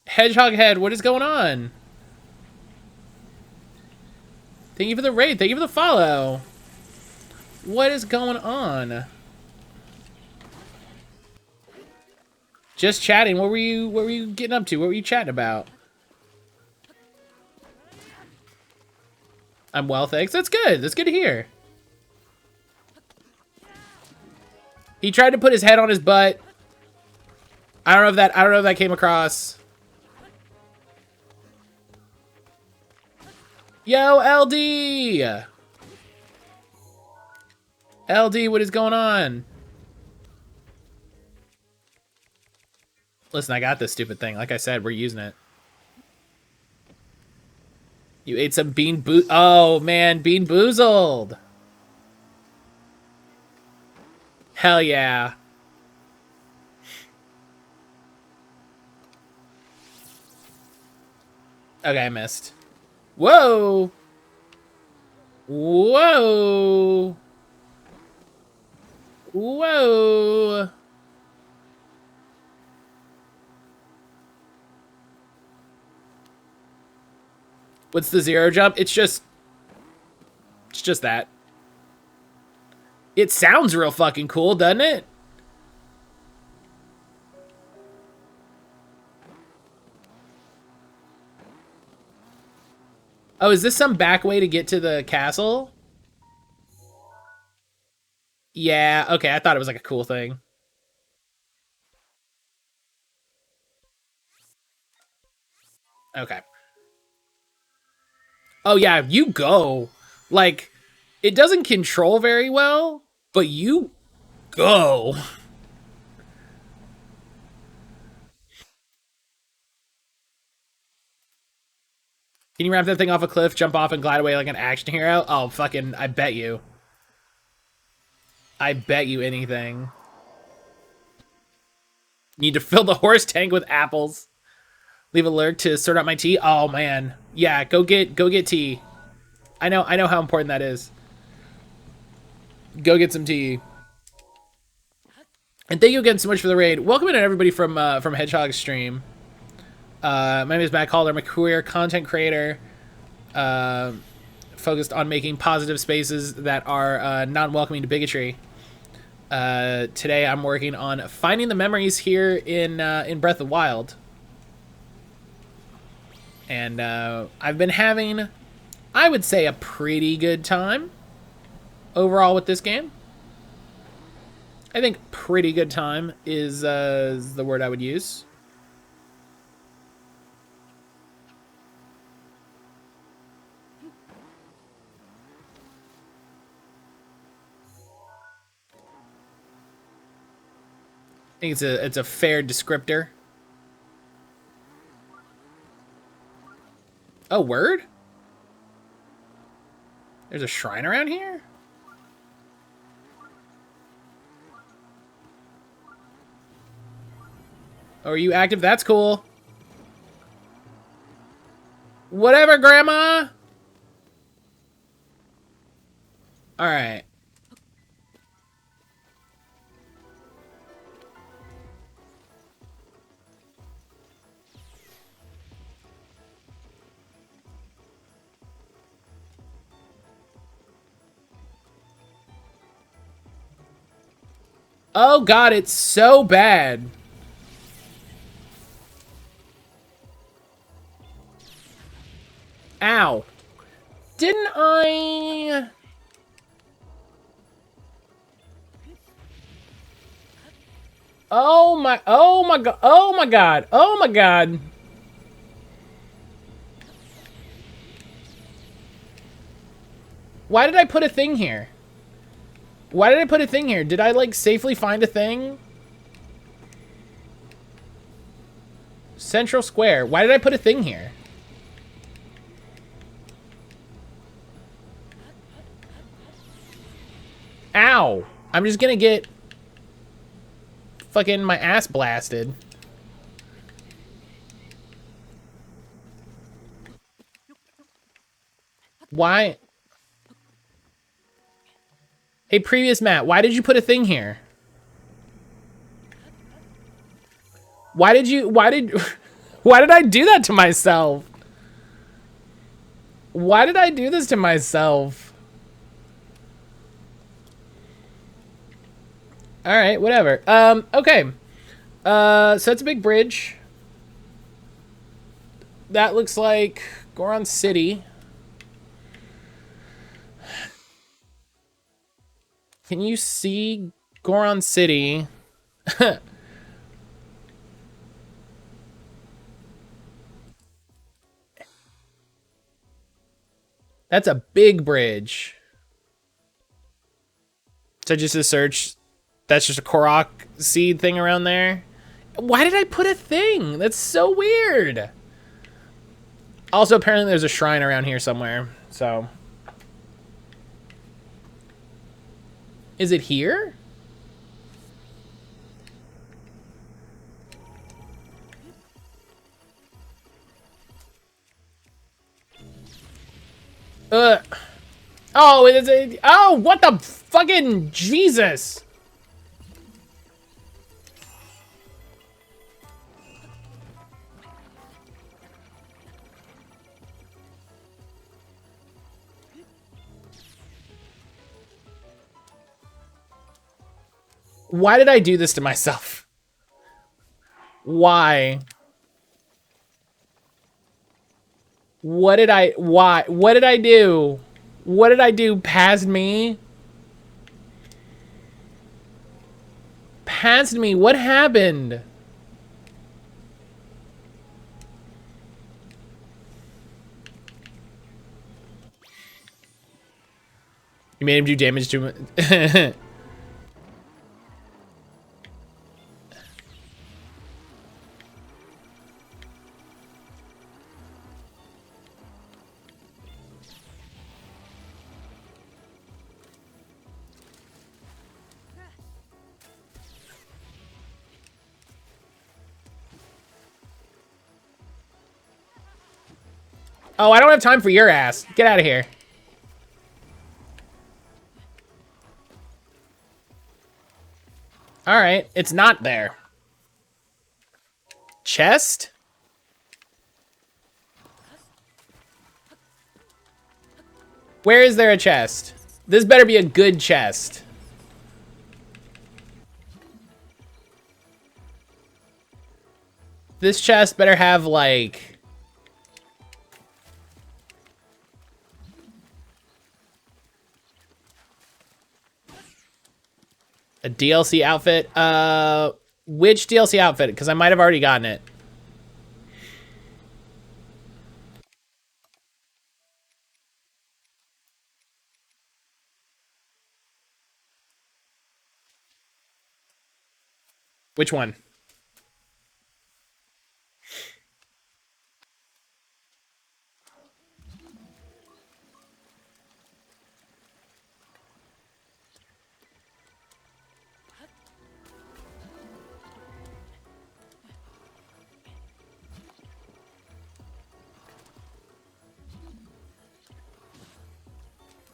Hedgehog Head, what is going on? Thank you for the raid. Thank you for the follow. What is going on? Just chatting. What were you getting up to? What were you chatting about? I'm well, thanks. That's good. That's good to hear. He tried to put his head on his butt. I don't know if that came across. Yo, LD! LD, what is going on? Listen, I got this stupid thing. Like I said, we're using it. You ate some oh man, Bean Boozled. Hell yeah. Okay, I missed. Whoa! Whoa! Whoa! What's the zero jump? It's just that. It sounds real fucking cool, doesn't it? Oh, is this some back way to get to the castle? Yeah, okay, I thought it was like a cool thing. Okay. Oh yeah, you go. Like, it doesn't control very well, but you go. Can you ramp that thing off a cliff, jump off, and glide away like an action hero? Oh, fucking, I bet you. I bet you anything. Need to fill the horse tank with apples. Leave a lurk to sort out my tea. Oh man, yeah. Go get tea. I know how important that is. Go get some tea. And thank you again so much for the raid. Welcome in everybody from Hedgehog's stream. My name is mattcaulder. I'm a queer content creator, focused on making positive spaces that are non-welcoming to bigotry. Today I'm working on finding the memories here in Breath of the Wild. And I've been having, I would say, a pretty good time overall with this game. I think pretty good time is the word I would use. I think it's a fair descriptor. Oh, word? There's a shrine around here? Oh, are you active? That's cool. Whatever, Grandma. All right. Oh God, it's so bad. Ow. Didn't I... Oh my God, oh my God, oh my God. Why did I put a thing here? Why did I put a thing here? Did I, like, safely find a thing? Central Square. Why did I put a thing here? Ow. I'm just gonna get fucking my ass blasted. Why? Hey, previous Matt, why did you put a thing here? Why did I do that to myself? Why did I do this to myself? All right, whatever. Okay. So it's a big bridge. That looks like Goron City. Can you see Goron City? That's a big bridge. So just a search. That's just a Korok seed thing around there. Why did I put a thing? That's so weird. Also, apparently there's a shrine around here somewhere. So. Is it here? Oh, it is a. Oh, what the fucking Jesus! Why did I do this to myself? Why? What did I? Why? What did I do? What did I do past me? Past me? What happened? You made him do damage to him. Oh, I don't have time for your ass. Get out of here. All right, it's not there. Chest? Where is there a chest? This better be a good chest. This chest better have, like... a DLC outfit? Which DLC outfit? Because I might have already gotten it. Which one?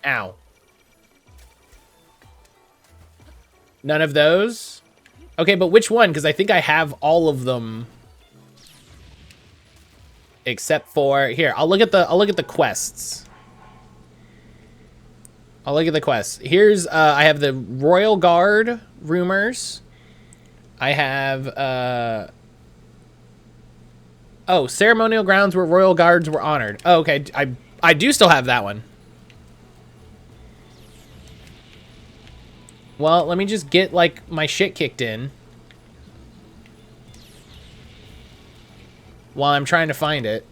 Ow. None of those? Okay, but which one? Because I think I have all of them. Except for here, I'll look at the quests. I'll look at the quests. Here's I have the Royal Guard rumors. I have oh, ceremonial grounds where royal guards were honored. Oh, okay, I do still have that one. Well, let me just get like my shit kicked in while I'm trying to find it.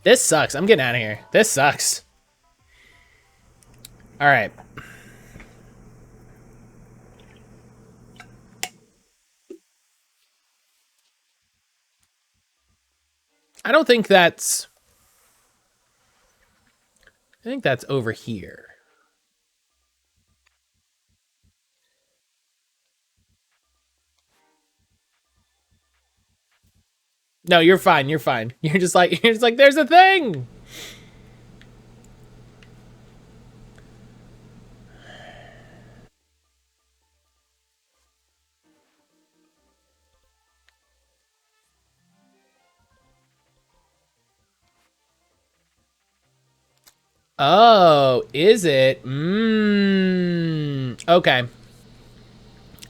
This sucks. I'm getting out of here. This sucks. All right. I don't think that's... I think that's over here. No, you're fine. You're fine. You're just like there's a thing. Oh, is it? Okay.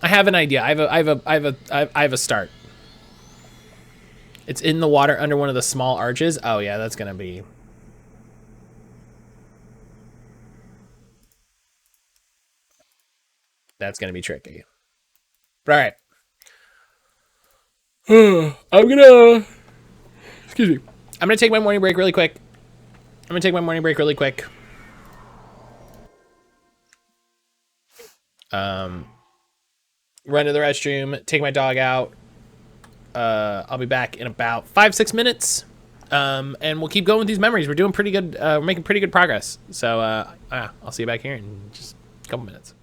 I have an idea. I have a start. It's in the water under one of the small arches. Oh yeah, that's gonna be... That's gonna be tricky. But all right. I'm gonna... Excuse me. I'm gonna take my morning break really quick. Run to the restroom, take my dog out. I'll be back in about 5-6 minutes. And we'll keep going with these memories. We're doing pretty good. We're making pretty good progress. So I'll see you back here in just a couple minutes.